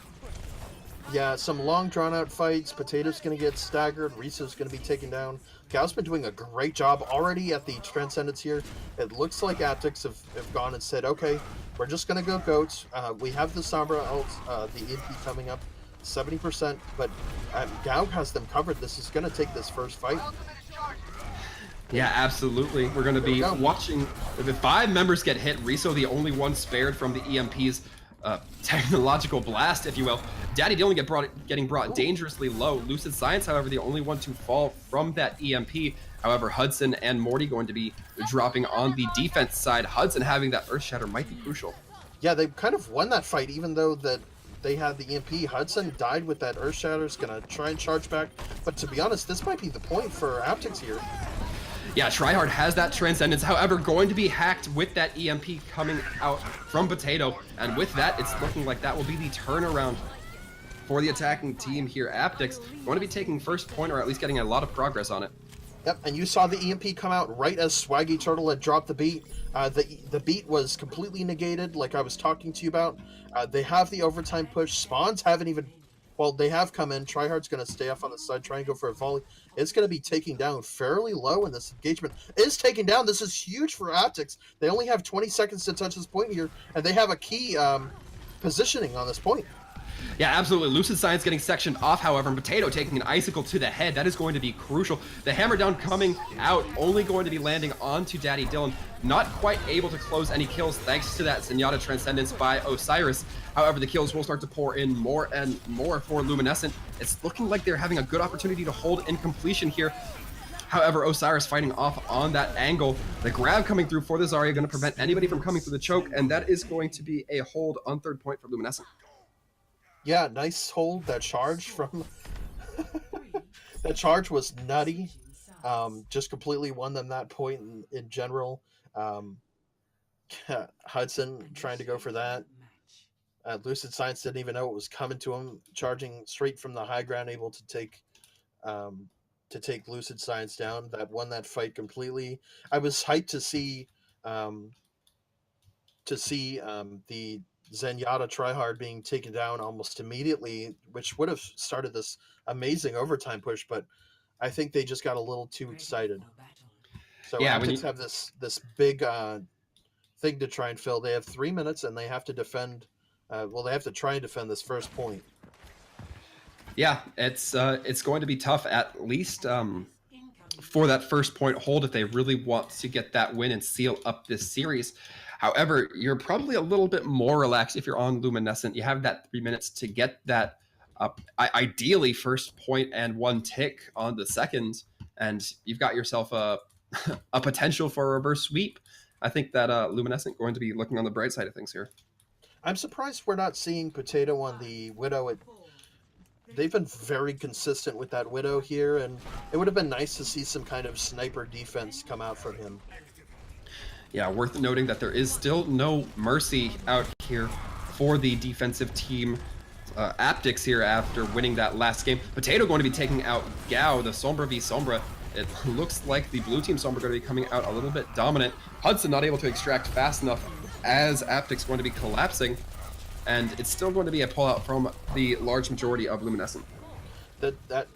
S3: Yeah, some long drawn-out fights. Potato's going to get staggered. Riso's going to be taken down. Gao's been doing a great job already at the Transcendence here. It looks like Aptyx have gone and said, okay, we're just going to go goats. We have the Sombra ult, the EMP coming up, 70%, but Gao has them covered. This is going to take this first fight.
S1: Yeah, absolutely. We're going to be watching. If 5 members get hit, Riso the only one spared from the EMP's technological blast, if you will. Daddy Dylan getting brought dangerously low. Lucid Science, however, the only one to fall from that EMP. However, Hudson and Morty going to be dropping on the defense side. Hudson having that Earth Shatter might be crucial.
S3: Yeah, they kind of won that fight, even though that they had the EMP. Hudson died with that Earth Shatter. Is going to try and charge back. But to be honest, this might be the point for Aptyx here.
S1: Yeah, Tryhard has that Transcendence, however, going to be hacked with that EMP coming out from Potato. And with that, it's looking like that will be the turnaround for the attacking team here. Aptyx going to be taking first point, or at least getting a lot of progress on it.
S3: Yep, and you saw the EMP come out right as Swaggy Turtle had dropped the beat. The beat was completely negated, like I was talking to you about. They have the overtime push. Spawns haven't even... Well, they have come in. Tryhard's going to stay off on the side, try and go for a volley. It's going to be taking down fairly low in this engagement. It is taken down. This is huge for Aptyx. They only have 20 seconds to touch this point here, and they have a key positioning on this point.
S1: Yeah, absolutely. Lucid Science getting sectioned off, however, and Potato taking an icicle to the head. That is going to be crucial. The hammer down coming out, only going to be landing onto Daddy Dylan. Not quite able to close any kills thanks to that Zenyatta Transcendence by Osiris. However, the kills will start to pour in more and more for Luminescent. It's looking like they're having a good opportunity to hold in completion here. However, Osiris fighting off on that angle. The grab coming through for the Zarya going to prevent anybody from coming through the choke, and that is going to be a hold on third point for Luminescent.
S3: Yeah, nice hold. That charge from... that charge was nutty. Just completely won them that point in general. Hudson trying to go for that. Lucid Science didn't even know it was coming to him, charging straight from the high ground, able to take Lucid Science down. That won that fight completely. I was hyped to see the Zenyatta Tryhard being taken down almost immediately, which would have started this amazing overtime push, but I think they just got a little too excited. So yeah, Aptyx have this big thing to try and fill. They have 3 minutes, and they have to defend. They have to try and defend this first point.
S1: Yeah, it's going to be tough, at least for that first point hold, if they really want to get that win and seal up this series. However, you're probably a little bit more relaxed if you're on Luminescent. You have that 3 minutes to get that ideally first point and 1 tick on the second, and you've got yourself a potential for a reverse sweep. I think that Luminescent going to be looking on the bright side of things here.
S3: I'm surprised we're not seeing Potato on the Widow. They've been very consistent with that Widow here, and it would have been nice to see some kind of sniper defense come out from him.
S1: Yeah, worth noting that there is still no mercy out here for the defensive team. Aptyx here after winning that last game. Potato going to be taking out Gao, the Sombra v Sombra. It looks like the blue team Sombra going to be coming out a little bit dominant. Hudson not able to extract fast enough as Aptyx going to be collapsing. And it's still going to be a pullout from the large majority of Luminescent.
S3: That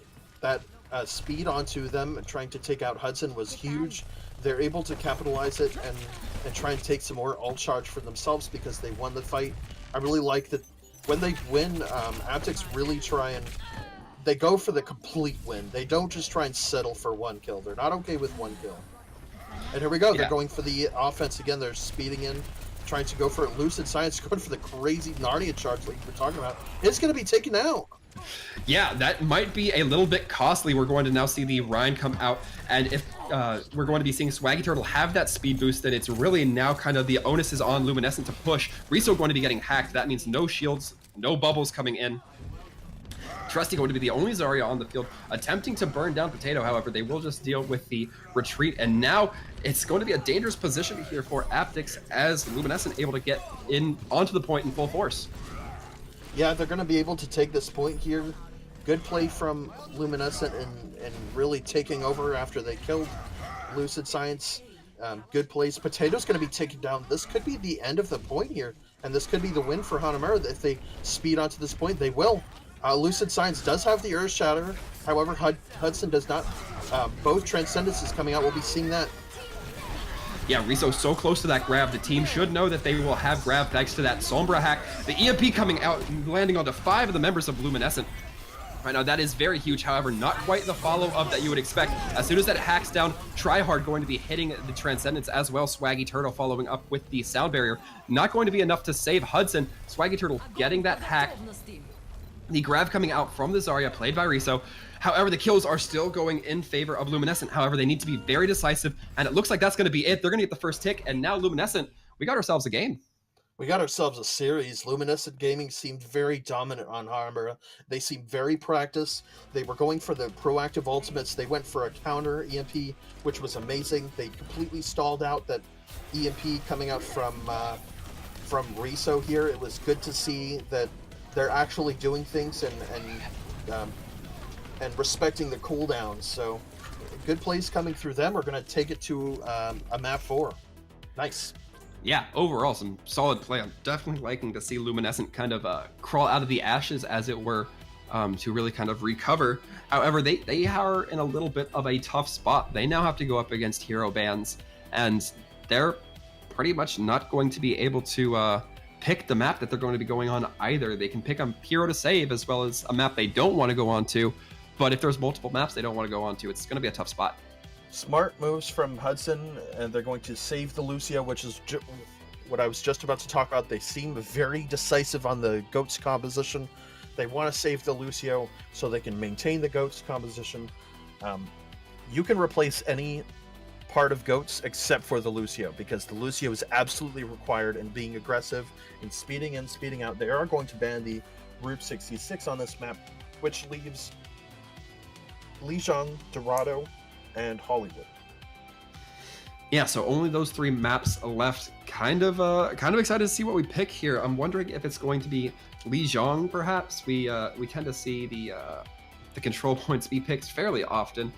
S3: speed onto them and trying to take out Hudson was huge. They're able to capitalize it and try and take some more ult charge for themselves because they won the fight. I really like that when they win, Aptyx really try and they go for the complete win. They don't just try and settle for 1 kill. They're not okay with 1 kill. And here we go. They're going for the offense again. They're speeding in, trying to go for it. Lucid Science going for the crazy Narnia charge like we're talking about. It's going to be taken out.
S1: Yeah, that might be a little bit costly. We're going to now see the Rhine come out, and if we're going to be seeing Swaggy Turtle have that speed boost, then it's really now kind of the onus is on Luminescent to push. Riso going to be getting hacked. That means no shields, No bubbles coming in. Trusty going to be the only Zarya on the field, attempting to burn down Potato. However, they will just deal with the retreat. And now it's going to be a dangerous position here for Aptyx as Luminescent able to get in onto the point in full force.
S3: Yeah, they're going to be able to take this point here. Good play from Luminescent and really taking over after they killed Lucid Science. Good plays. Potato's going to be taken down. This could be the end of the point here, and this could be the win for Hanamura. If they speed onto this point, they will. Lucid Science does have the Earth Shatter. However, Hudson does not. Both Transcendences coming out. We'll be seeing that.
S1: Yeah, Riso so close to that grab. The team should know that they will have grab thanks to that Sombra hack. The EMP coming out and landing onto 5 of the members of Luminescent. Right now, that is very huge. However, not quite the follow-up that you would expect. As soon as that hacks down, Tryhard going to be hitting the Transcendence as well. Swaggy Turtle following up with the Sound Barrier. Not going to be enough to save Hudson. Swaggy Turtle getting that hack. The grab coming out from the Zarya, played by Riso. However, the kills are still going in favor of Luminescent. However, they need to be very decisive, and it looks like that's going to be it. They're going to get the first tick, and now Luminescent, we got ourselves a game.
S3: We got ourselves a series. Luminescent Gaming seemed very dominant on Hanamura. They seemed very practiced. They were going for the proactive ultimates. They went for a counter EMP, which was amazing. They completely stalled out that EMP coming out from Riso here. It was good to see that they're actually doing things and respecting the cooldowns. So good plays coming through them are going to take it to a map 4. Nice.
S1: Yeah, overall, some solid play. I'm definitely liking to see Luminescent kind of crawl out of the ashes, as it were, to really kind of recover. However, they are in a little bit of a tough spot. They now have to go up against hero bans, and they're pretty much not going to be able to pick the map that they're going to be going on either. They can pick a hero to save as well as a map they don't want to go on to, but if there's multiple maps they don't want to go on to, it's going to be a tough spot.
S3: Smart moves from Hudson, and they're going to save the Lucio, which is what I was just about to talk about. They seem very decisive on the Goats composition. They want to save the Lucio so they can maintain the Goats composition. You can replace any part of Goats except for the Lucio, because the Lucio is absolutely required in being aggressive and speeding in, speeding out. They are going to ban the Route 66 on this map, which leaves Lijiang, Dorado, and Hollywood.
S1: Yeah, so only those 3 maps left. Kind of excited to see what we pick here. I'm wondering if it's going to be Lijiang, perhaps. We tend to see the control points be picked fairly often,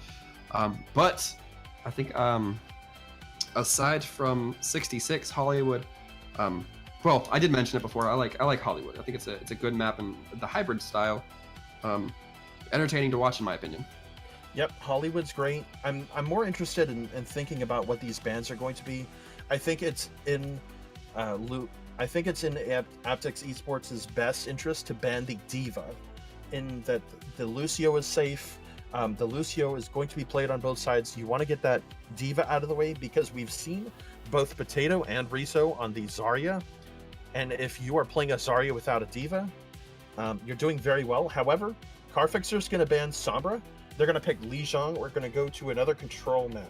S1: but I think aside from 66, Hollywood. Well, I did mention it before. I like Hollywood. I think it's a good map, and the hybrid style, entertaining to watch in my opinion.
S3: Yep, Hollywood's great. I'm more interested in thinking about what these bans are going to be. I think it's in Aptyx Esports' best interest to ban the Diva, in that the Lucio is safe. The Lucio is going to be played on both sides. You want to get that Diva out of the way, because we've seen both Potato and Riso on the Zarya, and if you are playing a Zarya without a Diva, you're doing very well. However, Carfixer's going to ban Sombra. They're going to pick Lijiang. We're going to go to another control map.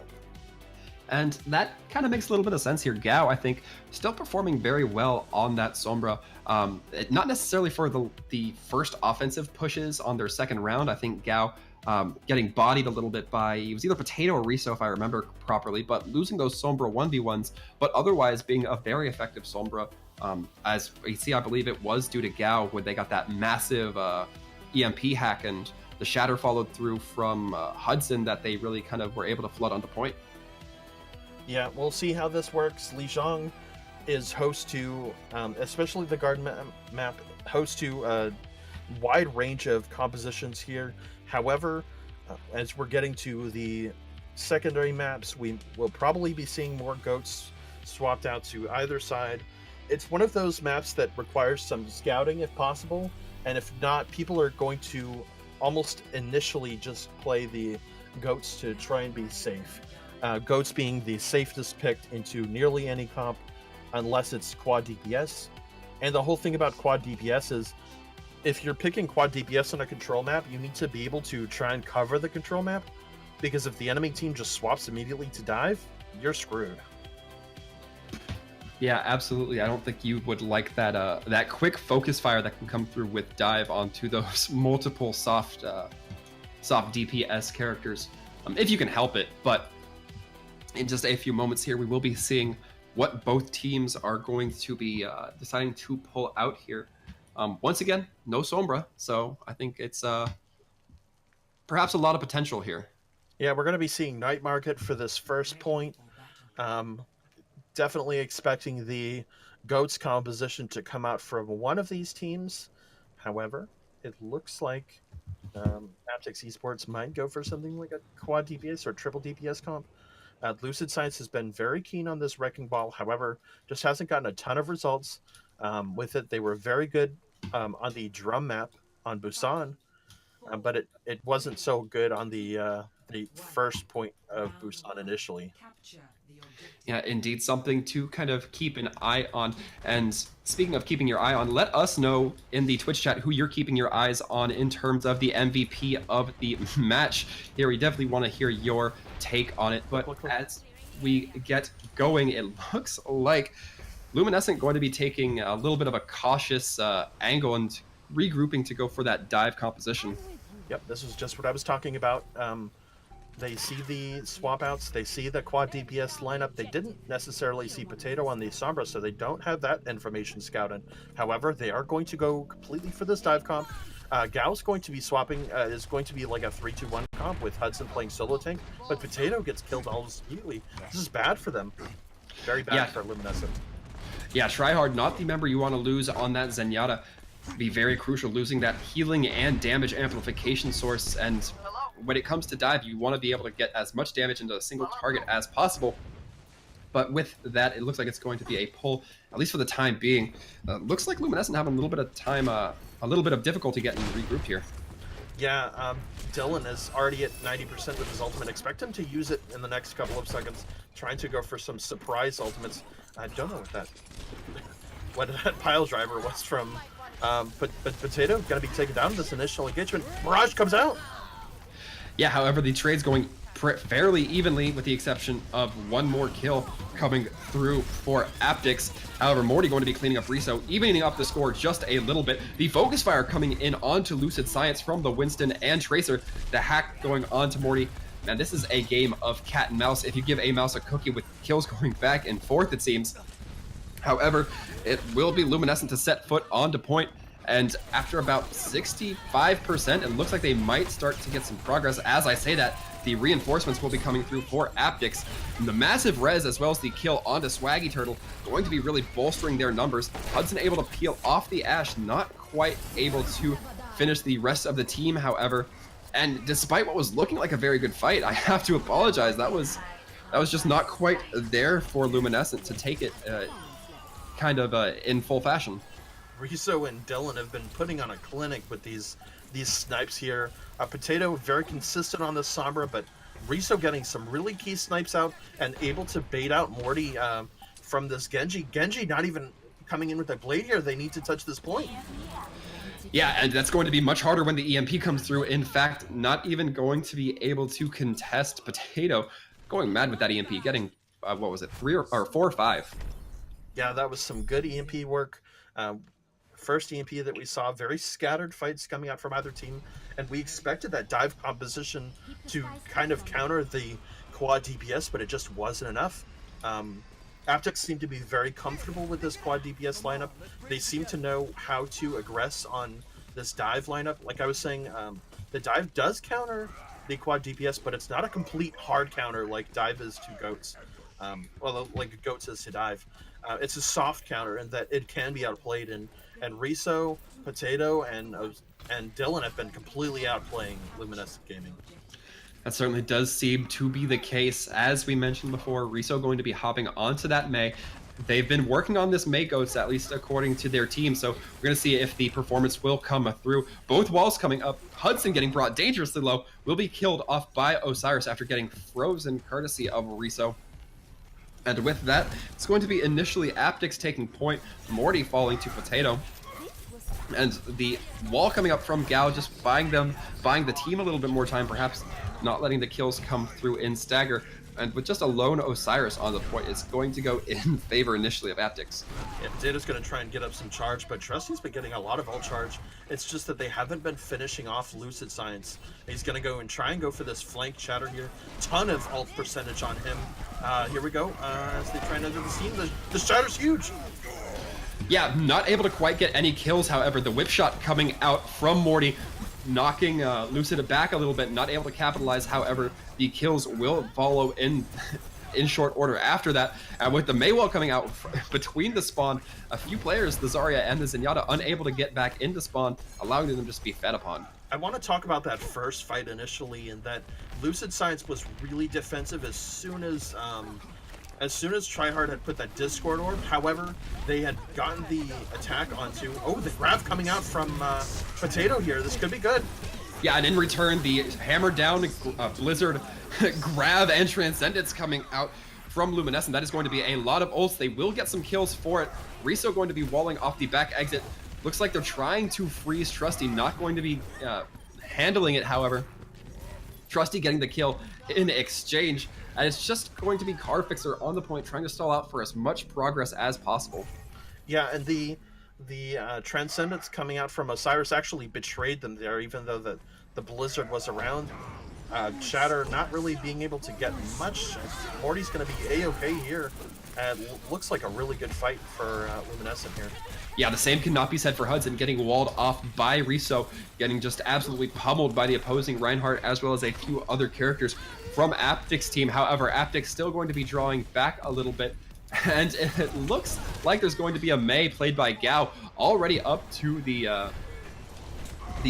S1: And that kind of makes a little bit of sense here. Gao, I think, still performing very well on that Sombra. Not necessarily for the first offensive pushes on their second round. I think Gao getting bodied a little bit by, it was either Potato or Riso, if I remember properly, but losing those Sombra 1v1s, but otherwise being a very effective Sombra. As you see, I believe it was due to Gao, where they got that massive EMP hack, and the shatter followed through from Hudson, that they really kind of were able to flood onto point.
S3: Yeah, we'll see how this works. Lijiang is host to, especially the guard map, host to a wide range of compositions here. However, as we're getting to the secondary maps, we will probably be seeing more Goats swapped out to either side. It's one of those maps that requires some scouting if possible, and if not, people are going to almost initially just play the Goats to try and be safe. Goats being the safest picked into nearly any comp, unless it's quad DPS. And the whole thing about quad DPS is, if you're picking quad DPS on a control map, you need to be able to try and cover the control map, because if the enemy team just swaps immediately to dive, you're screwed.
S1: Yeah, absolutely. I don't think you would like that that quick focus fire that can come through with dive onto those multiple soft DPS characters, if you can help it. But in just a few moments here, we will be seeing what both teams are going to be deciding to pull out here. Once again, no Sombra, so I think it's perhaps a lot of potential here.
S3: Yeah, we're going to be seeing Night Market for this first point. Definitely expecting the GOATS composition to come out from one of these teams. However, it looks like Aptyx Esports might go for something like a quad DPS or triple DPS comp. Lucid Science has been very keen on this Wrecking Ball, however, just hasn't gotten a ton of results with it. They were very good on the drum map on Busan, but it wasn't so good on the first point of Busan initially.
S1: Yeah, indeed, something to kind of keep an eye on. And speaking of keeping your eye on, let us know in the Twitch chat who you're keeping your eyes on in terms of the MVP of the match. Here, we definitely want to hear your take on it. But as we get going, it looks like Luminescent going to be taking a little bit of a cautious angle and regrouping to go for that dive composition.
S3: Yep, this is just what I was talking about. They see the swap outs, they see the quad DPS lineup. They didn't necessarily see Potato on the Sombra, so they don't have that information scouted. However, they are going to go completely for this dive comp. Gao's going to be swapping, is going to be like a 3-2-1 comp with Hudson playing solo tank, but Potato gets killed almost immediately. This is bad for them. Very bad for Luminescent.
S1: Yeah, try hard, not the member you want to lose on that Zenyatta. Be very crucial, losing that healing and damage amplification source. And when it comes to dive, you want to be able to get as much damage into a single target as possible. But with that, it looks like it's going to be a pull, at least for the time being. Looks like Luminescent having a little bit of time, a little bit of difficulty getting regrouped here.
S3: Yeah, Dylan is already at 90% with his ultimate. Expect him to use it in the next couple of seconds, trying to go for some surprise ultimates. I don't know what that pile driver was from. But Potato going to be taken down in this initial engagement. Mirage comes out.
S1: Yeah, however, the trade's going fairly evenly with the exception of one more kill coming through for Aptyx. However, Morty going to be cleaning up Riso, evening up the score just a little bit. The focus fire coming in onto Lucid Science from the Winston and Tracer. The hack going on to Morty. Man, this is a game of cat and mouse. If you give a mouse a cookie with kills going back and forth, it seems. However, it will be Luminescent to set foot onto point, and after about 65%, it looks like they might start to get some progress. As I say that, the reinforcements will be coming through for Aptyx. And the massive res, as well as the kill onto Swaggy Turtle, going to be really bolstering their numbers. Hudson able to peel off the Ashe, not quite able to finish the rest of the team, however. And despite what was looking like a very good fight, I have to apologize. That was just not quite there for Luminescent to take it kind of in full fashion.
S3: Riso and Dylan have been putting on a clinic with these snipes here. Potato very consistent on the Sombra, but Riso getting some really key snipes out and able to bait out Morty from this Genji. Genji not even coming in with a blade here. They need to touch this point.
S1: Yeah, and that's going to be much harder when the EMP comes through. In fact, not even going to be able to contest Potato. Going mad with that EMP, getting, what was it, 4 or 5? Yeah,
S3: that was some good EMP work. First EMP that we saw, very scattered fights coming out from either team, and we expected that dive composition to kind of counter the quad DPS, but it just wasn't enough. Aptyx seemed to be very comfortable with this quad DPS lineup. They seem to know how to aggress on this dive lineup. Like I was saying, the dive does counter the quad DPS, but it's not a complete hard counter like dive is to goats. Well, like goats is to dive. It's a soft counter in that it can be outplayed, and Riso, Potato, and Dylan have been completely outplaying Luminescent Gaming.
S1: That certainly does seem to be the case. As we mentioned before, Riso going to be hopping onto that Mei. They've been working on this Mei Goats, at least according to their team, so we're going to see if the performance will come through. Both walls coming up. Hudson getting brought dangerously low, will be killed off by Osiris after getting frozen courtesy of Riso. And with that, it's going to be initially Aptyx taking point, Morty falling to Potato. And the wall coming up from Gao, just buying the team a little bit more time, perhaps not letting the kills come through in stagger. And with just a lone Osiris on the point, it's going to go in favor initially of Aptyx.
S3: Yeah, Data's going to try and get up some charge, but Trusty's been getting a lot of ult charge. It's just that they haven't been finishing off Lucid Science. He's going to go and try and go for this flank chatter here. Ton of ult percentage on him. Here we go. As they try and enter the scene, the shatter's huge.
S1: Yeah, not able to quite get any kills, however. The whip shot coming out from Morty, knocking Lucid back a little bit, not able to capitalize. However, the kills will follow in short order after that. And with the Maywall coming out between the spawn, a few players, the Zarya and the Zenyatta, unable to get back into spawn, allowing them to just be fed upon.
S3: I want to talk about that first fight initially, and that Lucid Science was really defensive as soon as Tryhard had put that Discord orb. However, they had gotten the attack onto... Oh, the grab coming out from Potato here. This could be good.
S1: Yeah, and in return, the hammer down Blizzard grab and Transcendence coming out from Luminescent. That is going to be a lot of ults. They will get some kills for it. Riso going to be walling off the back exit. Looks like they're trying to freeze Trusty, not going to be handling it, however. Trusty getting the kill in exchange. And it's just going to be Cardfixer on the point, trying to stall out for as much progress as possible.
S3: Yeah, and the Transcendence coming out from Osiris actually betrayed them there, even though the Blizzard was around. Shatter not really being able to get much. Morty's going to be A-okay here. And looks like a really good fight for Luminescent here.
S1: Yeah, the same cannot be said for Hudson, getting walled off by Riso, getting just absolutely pummeled by the opposing Reinhardt, as well as a few other characters from Aptyx team. However, Aptyx still going to be drawing back a little bit, and it looks like there's going to be a Mei played by Gao already up to the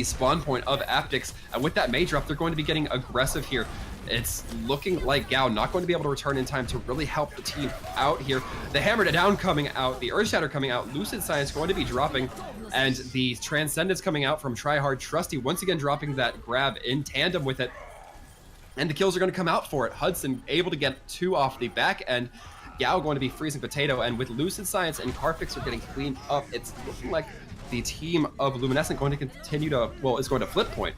S1: spawn point of Aptyx. And with that Mei drop, they're going to be getting aggressive here. It's looking like Gao not going to be able to return in time to really help the team out here. The Hammer Down coming out, the Earth Shatter coming out, Lucid Science going to be dropping, and the Transcendence coming out from Tryhard. Trusty once again dropping that grab in tandem with it. And the kills are going to come out for it. Hudson able to get 2 off the back end. Gao going to be freezing Potato, and with Lucid Science and Cardfixer getting cleaned up, it's looking like the team of Luminescent going to continue to, well, is going to flip point.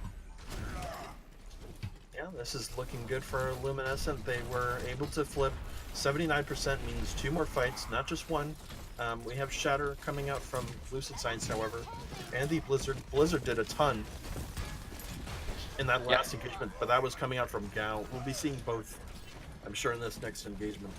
S3: Yeah, this is looking good for Luminescent. They were able to flip. 79% means 2 more fights, not just 1. We have Shatter coming out from Lucid Science, however, and the Blizzard. Blizzard did a ton in that last engagement, but that was coming out from Gao. We'll be seeing both, I'm sure, in this next engagement.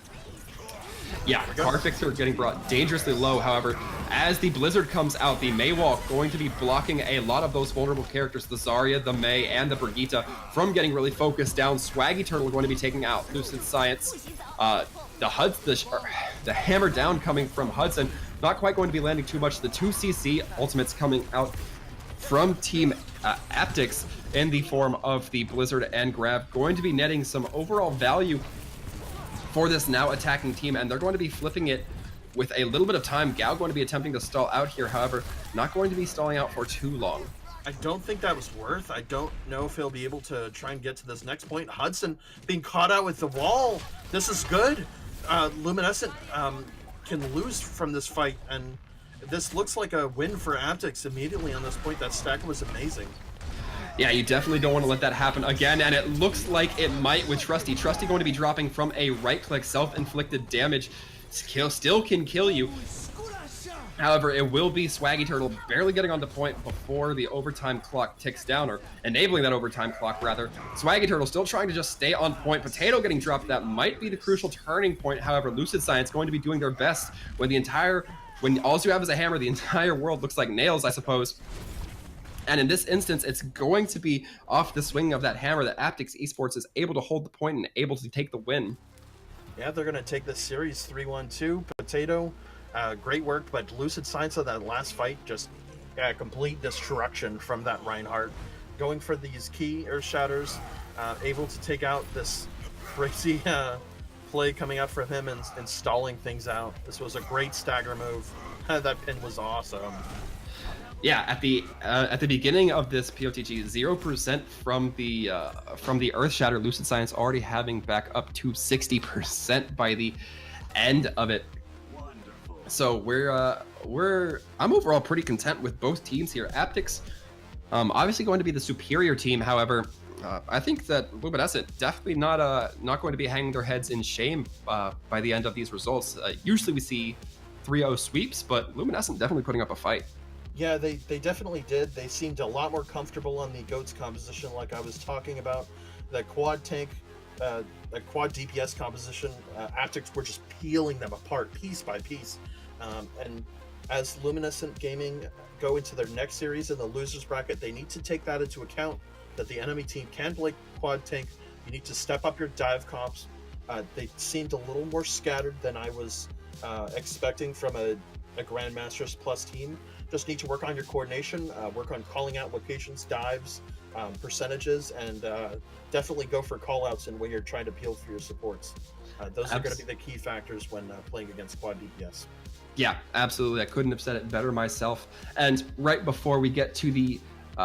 S1: Yeah, Cardfixer getting brought dangerously low. However, as the Blizzard comes out, the Maywall going to be blocking a lot of those vulnerable characters, the Zarya, the Mei, and the Brigitte, from getting really focused down. Swaggy Turtle going to be taking out Lucid Science. The Hammer Down coming from Hudson, not quite going to be landing too much. The 2CC ultimates coming out from Team Aptyx in the form of the Blizzard and Grab, going to be netting some overall value for this now attacking team, and they're going to be flipping it with a little bit of time. Gao going to be attempting to stall out here, however, not going to be stalling out for too long.
S3: I don't think that was worth. I don't know if he'll be able to try and get to this next point. Hudson being caught out with the wall. This is good. Luminescent can lose from this fight, and this looks like a win for Aptyx immediately on this point. That stack was amazing.
S1: Yeah, you definitely don't want to let that happen again, and it looks like it might with Trusty. Trusty going to be dropping from a right-click self-inflicted damage. Still can kill you. However, it will be Swaggy Turtle barely getting on the point before the overtime clock ticks down, or enabling that overtime clock, rather. Swaggy Turtle still trying to just stay on point. Potato getting dropped. That might be the crucial turning point. However, Lucid Science going to be doing their best when all you have is a hammer, the entire world looks like nails, I suppose. And in this instance, it's going to be off the swing of that hammer that Aptyx Esports is able to hold the point and able to take the win.
S3: Yeah, they're going to take this series 3-1-2. Potato, great work, but Lucid Science of that last fight, just complete destruction from that Reinhardt. Going for these key Earth Shatters, able to take out this crazy play coming out from him and stalling things out. This was a great stagger move. That pin was awesome.
S1: Yeah, at the beginning of this POTG, 0% from the Earth Shatter. Lucid Science already having back up to 60% by the end of it. So I'm overall pretty content with both teams here. Aptyx, obviously going to be the superior team. However, I think that Luminescent definitely not going to be hanging their heads in shame by the end of these results. Usually we see 3-0 sweeps, but Luminescent definitely putting up a fight.
S3: Yeah, they definitely did. They seemed a lot more comfortable on the GOATS composition, like I was talking about. The quad tank, the quad DPS composition, Aptyx were just peeling them apart piece by piece. And as Luminescent Gaming go into their next series in the losers bracket, they need to take that into account, that the enemy team can play quad tank. You need to step up your dive comps. They seemed a little more scattered than I was expecting from a Grandmasters Plus team. Just need to work on your coordination, work on calling out locations, dives, percentages, and definitely go for callouts and when you're trying to peel for your supports. Those are going to be the key factors when playing against quad DPS.
S1: Yeah, absolutely. I couldn't have said it better myself. And right before we get to the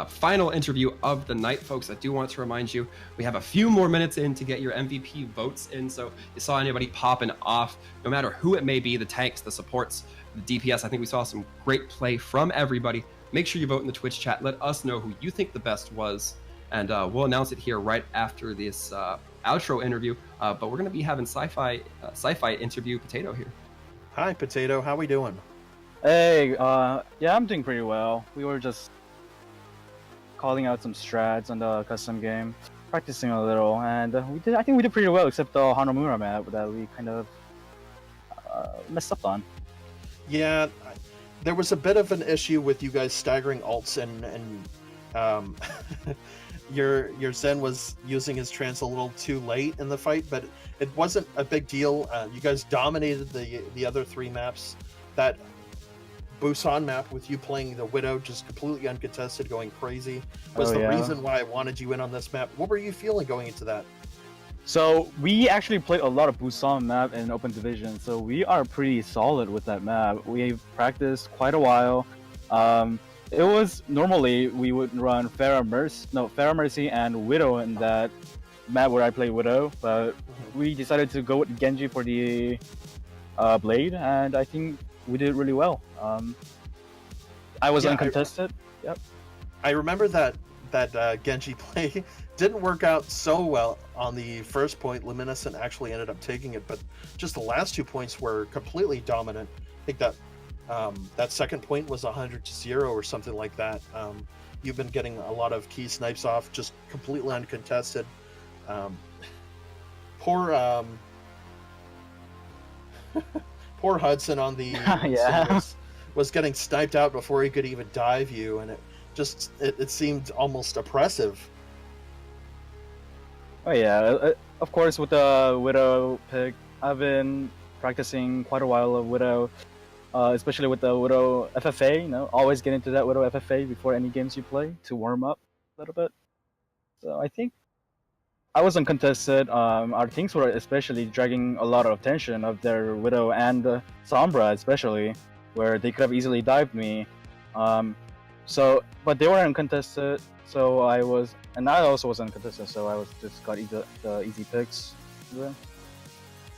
S1: final interview of the night, folks, I do want to remind you, we have a few more minutes in to get your MVP votes in. So you saw anybody popping off, no matter who it may be, the tanks, the supports, the DPS. I think we saw some great play from everybody. Make sure you vote in the Twitch chat. Let us know who you think the best was. And we'll announce it here right after this outro interview. But we're going to be having sci-fi interview Potato here.
S3: Hi, Potato. How we doing?
S4: Hey, yeah, I'm doing pretty well. We were just calling out some strats on the custom game, practicing a little, and I think we did pretty well, except the Hanamura map that we kind of messed up on.
S3: Yeah, there was a bit of an issue with you guys staggering ults, and your Zen was using his trance a little too late in the fight, but it wasn't a big deal. You guys dominated the other three maps. That Busan map with you playing the Widow just completely uncontested, going crazy, was the reason why I wanted you in on this map. What were you feeling going into that?
S4: So we actually played a lot of Busan map in open division, so we are pretty solid with that map. We've practiced quite a while. It was normally we would run Pharah Mercy and Widow in that map where I play Widow, but we decided to go with Genji for the Blade, and I think we did really well. I was uncontested. Yep.
S3: I remember that Genji play didn't work out so well on the first point. Luminescent actually ended up taking it, but just the last 2 points were completely dominant. I think that that second point was 100-0 or something like that. You've been getting a lot of key snipes off, just completely uncontested. Poor poor Hudson on the was getting sniped out before he could even dive you, and it seemed almost oppressive.
S4: Oh yeah, of course with the Widow pick, I've been practicing quite a while of Widow, especially with the Widow FFA. You know, always get into that Widow FFA before any games you play to warm up a little bit. So I think I was uncontested. Our teams were especially dragging a lot of attention of their Widow and Sombra, especially, where they could have easily dived me. But they were uncontested, so I also was uncontested, so I got the easy picks.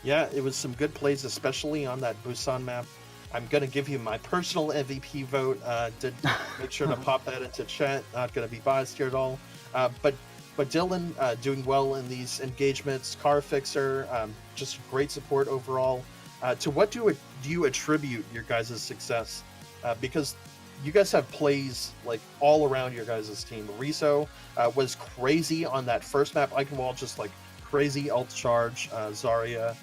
S3: Yeah, it was some good plays, especially on that Busan map. I'm gonna give you my personal MVP vote. Did make sure to pop that into chat. Not gonna be biased here at all. But Dylan doing well in these engagements. Car Fixer, just great support overall. To what do you attribute your guys' success? Because you guys have plays like all around your guys' team. Riso was crazy on that first map. Eichenwald just like crazy ult charge. Zarya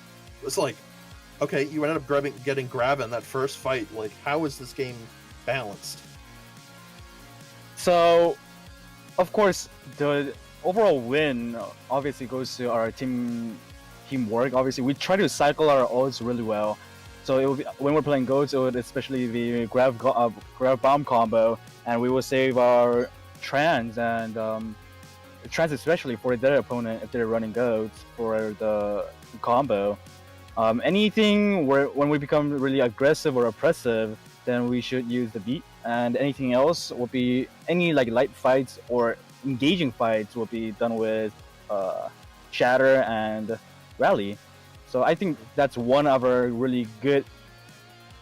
S3: was like, okay, you ended up getting grab in that first fight. Like, how is this game balanced?
S4: So, of course, the overall win obviously goes to our teamwork. Obviously, we try to cycle our ults really well. So it would be, when we're playing GOATs, it would especially be grab bomb combo, and we will save our trans and trans especially for their opponent if they're running GOATs for the combo. Anything when we become really aggressive or oppressive, then we should use the beat, and anything else will be any like light fights or engaging fights will be done with Shatter and Rally. So I think that's one of our really good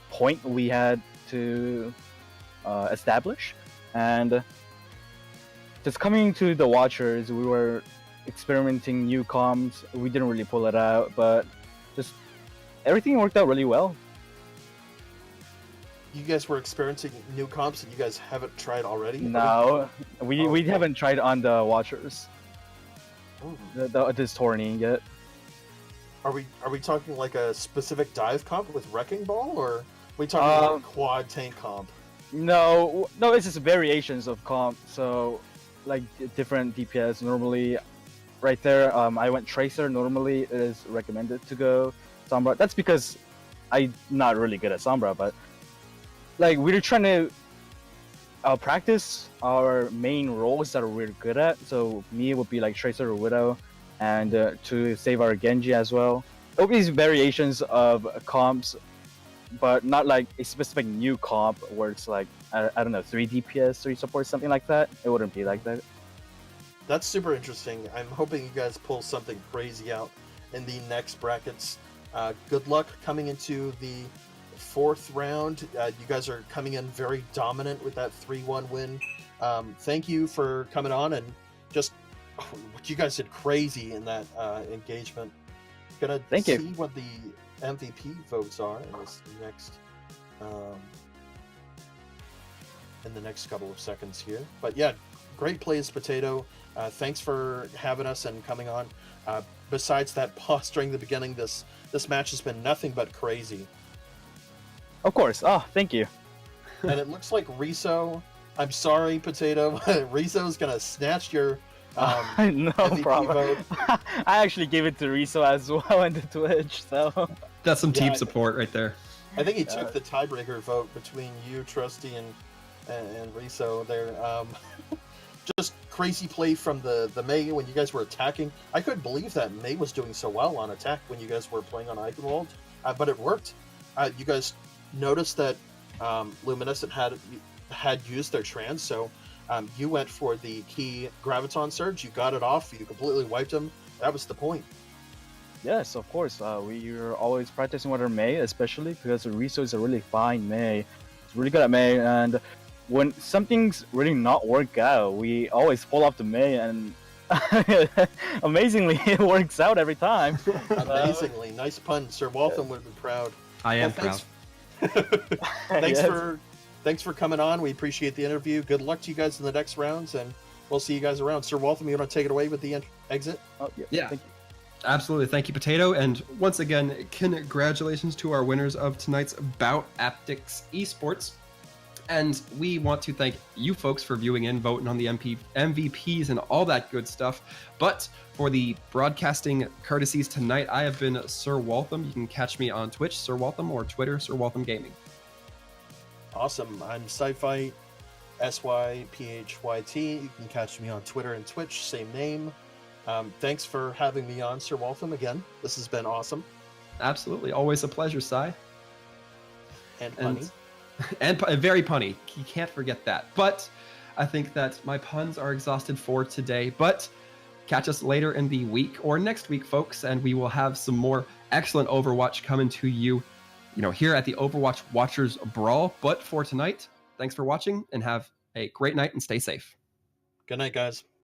S4: point we had to establish, and just coming to the Watchers, we were experimenting new comps. We didn't really pull it out, but just everything worked out really well.
S3: You guys were experiencing new comps that you guys haven't tried already?
S4: No, we haven't tried on the Watchers,
S3: Oh.
S4: this tourney yet.
S3: Are we talking like a specific dive comp with Wrecking Ball, or are we talking like quad tank comp?
S4: No, it's just variations of comp. So, like different DPS. Normally, right there, I went Tracer. Normally, it is recommended to go Sombra. That's because I'm not really good at Sombra, but like we're trying to practice our main roles that we're good at. So me would be like Tracer or Widow, and to save our Genji as well. There'll be variations of comps, but not like a specific new comp where it's like I don't know, 3 DPS, 3 support, something like that. It wouldn't be like that.
S3: That's super interesting. I'm hoping you guys pull something crazy out in the next brackets. Good luck coming into the 4th round. You guys are coming in very dominant with that 3-1 win. Thank you for coming on, and just what you guys did crazy in that engagement. Gonna
S4: Thank
S3: see
S4: you.
S3: what the MVP votes are in this next in the next couple of seconds here. But yeah, great plays, Potato. Thanks for having us and coming on. Besides that pause during the beginning, this match has been nothing but crazy.
S4: Of course. Oh, thank you.
S3: And it looks like Riso, I'm sorry, Potato, Riso's gonna snatch your
S4: No
S3: MVP
S4: problem.
S3: vote.
S4: I actually gave it to Riso as well on the Twitch, so
S1: That's some
S3: Yeah,
S1: team
S3: I-
S1: support right there.
S3: I think he took the tiebreaker vote between you, Trusty, and Riso there. Just crazy play from the Mei when you guys were attacking. I couldn't believe that Mei was doing so well on attack when you guys were playing on Eichenwald, but it worked. You guys noticed that Luminescent had used their trans, so you went for the key Graviton Surge. You got it off. You completely wiped him. That was the point.
S4: yes, of course. We are always practicing with our Mei, especially because Riso is a really fine Mei. It's really good at Mei, and when something's really not work out, we always pull up the Mei, and amazingly, it works out every time.
S3: Amazingly. Nice pun. Sir Waltham would have been proud.
S1: I am
S3: Well,
S1: proud.
S4: Yes.
S3: Thanks for coming on. We appreciate the interview. Good luck to you guys in the next rounds, and we'll see you guys around. Sir Waltham, you want to take it away with the exit?
S4: Oh,
S1: Yeah.
S4: Thank you.
S1: Absolutely. Thank you, Potato. And once again, congratulations to our winners of tonight's bout, Aptyx Esports. And we want to thank you folks for viewing in, voting on the MVPs and all that good stuff. But for the broadcasting courtesies tonight, I have been Sir Waltham. You can catch me on Twitch, Sir Waltham, or Twitter, Sir Waltham Gaming.
S3: Awesome. I'm Sci-Fi, SYPHYT. You can catch me on Twitter and Twitch, same name. Thanks for having me on, Sir Waltham, again. This has been awesome.
S1: Absolutely. Always a pleasure, Sai.
S3: And funny.
S1: And very punny. You can't forget that. But I think that my puns are exhausted for today. But catch us later in the week or next week, folks, and we will have some more excellent Overwatch coming to you, here at the Overwatch Watchers Brawl. But for tonight, thanks for watching and have a great night and stay safe.
S3: Good night, guys.